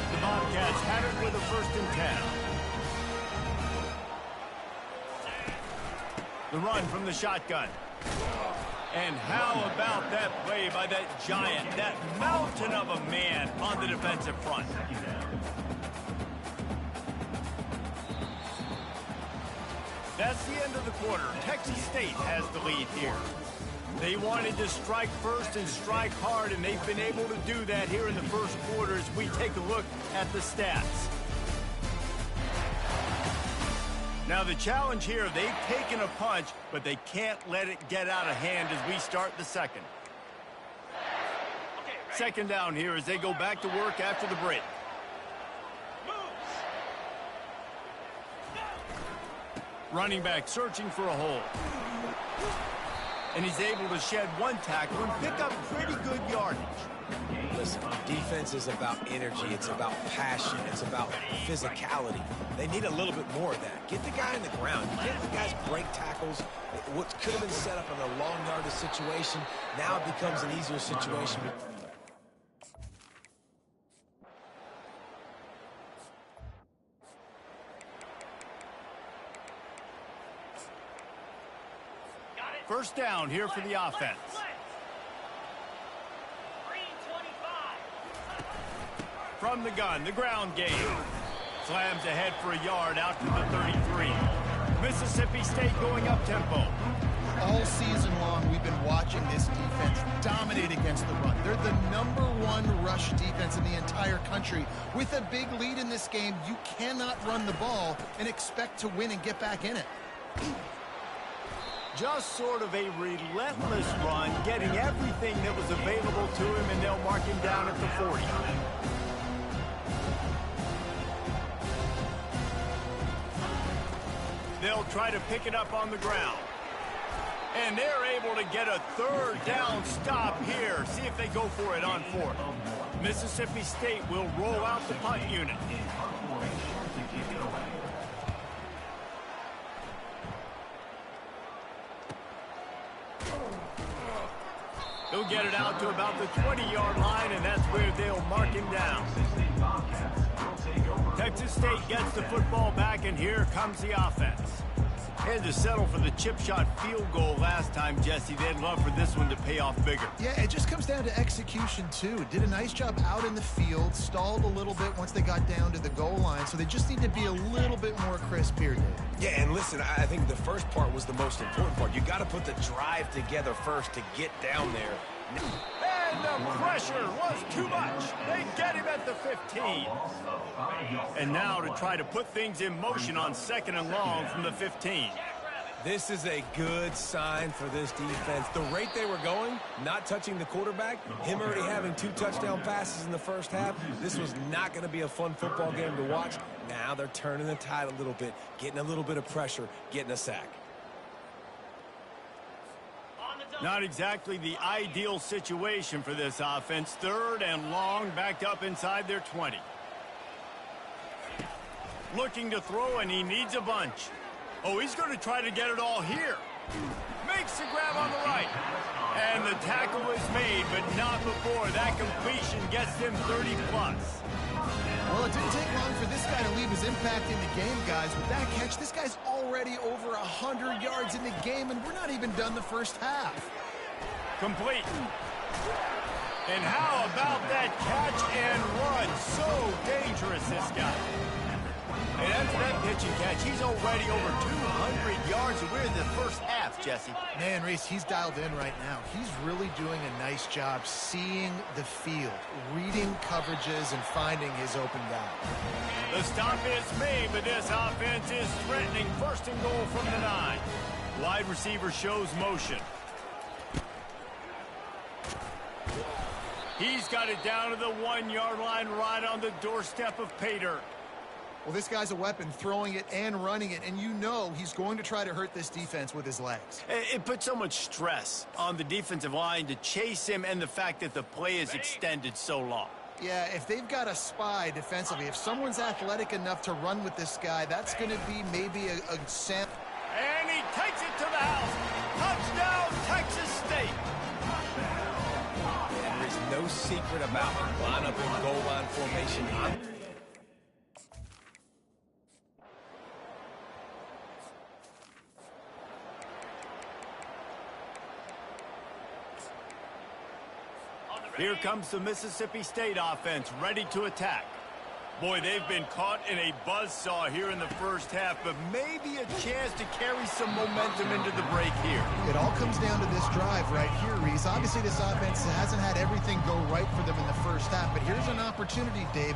The Bobcats had it with a 1st and 10. The run from the shotgun. And how about that play by that giant, that mountain of a man on the defensive front? That's the end of the quarter. Texas State has the lead here. They wanted to strike first and strike hard, and they've been able to do that here in the first quarter as we take a look at the stats. Now the challenge here, they've taken a punch, but they can't let it get out of hand as we start the second. Second down here as they go back to work after the break. Running back searching for a hole. And he's able to shed 1 tackle and pick up pretty good yardage. Listen, defense is about energy. It's about passion. It's about physicality. They need a little bit more of that. Get the guy in the ground. You get the guys break tackles. What could have been set up in a long yardage situation, now it becomes an easier situation. First down here for the offense. From the gun, the ground game. Slams ahead for a yard out to the 33. Mississippi State going up tempo. All season long, we've been watching this defense dominate against the run. They're the #1 rush defense in the entire country. With a big lead in this game, you cannot run the ball and expect to win and get back in it. Just sort of a relentless run, getting everything that was available to him, and they'll mark him down at the 40. They'll try to pick it up on the ground. And they're able to get a 3rd down stop here. See if they go for it on 4th. Mississippi State will roll out the punt unit. He'll get it out to about the 20-yard line, and that's where they'll mark him down. Texas State gets the football back, and here comes the offense. Had to settle for the chip shot field goal last time, Jesse. They'd love for this one to pay off bigger. Yeah, it just comes down to execution, too. Did a nice job out in the field, stalled a little bit once they got down to the goal line, so they just need to be a little bit more crisp here, Dave. Yeah, and listen, I think the first part was the most important part. You got to put the drive together first to get down there. And the pressure was too much. They get him at the 15. And now to try to put things in motion on 2nd and long from the 15. This is a good sign for this defense. The rate they were going, not touching the quarterback, him already having 2 touchdown passes in the first half, this was not going to be a fun football game to watch. Now they're turning the tide a little bit, getting a little bit of pressure, getting a sack. Not exactly the ideal situation for this offense. 3rd and long, backed up inside their 20. Looking to throw, and he needs a bunch. Oh, he's going to try to get it all here. Makes the grab on the right. And the tackle is made, but not before that completion gets them 30-plus. Well, it didn't take long for this guy to leave his impact in the game, guys. With that catch, this guy's already over 100 yards in the game, and we're not even done the first half. Complete. And how about that catch and run? So dangerous, this guy. And after that pitch and catch, he's already over 200 yards, and we're in the first half, Jesse. Man, Reese, he's dialed in right now. He's really doing a nice job seeing the field, reading coverages, and finding his open guy. The stop is made, but this offense is threatening 1st and goal from the 9. Wide receiver shows motion. He's got it down to the 1-yard line right on the doorstep of pay dirt. Well, this guy's a weapon, throwing it and running it, and you know he's going to try to hurt this defense with his legs. It puts so much stress on the defensive line to chase him and the fact that the play is extended so long. Yeah, if they've got a spy defensively, if someone's athletic enough to run with this guy, that's going to be maybe a sample. And he takes it to the house. Touchdown, Texas State. And there's no secret about it. Line up in goal line formation. Here comes the Mississippi State offense, ready to attack. Boy, they've been caught in a buzzsaw here in the first half, but maybe a chance to carry some momentum into the break here. It all comes down to this drive right here, Reese. Obviously, this offense hasn't had everything go right for them in the first half, but here's an opportunity, David.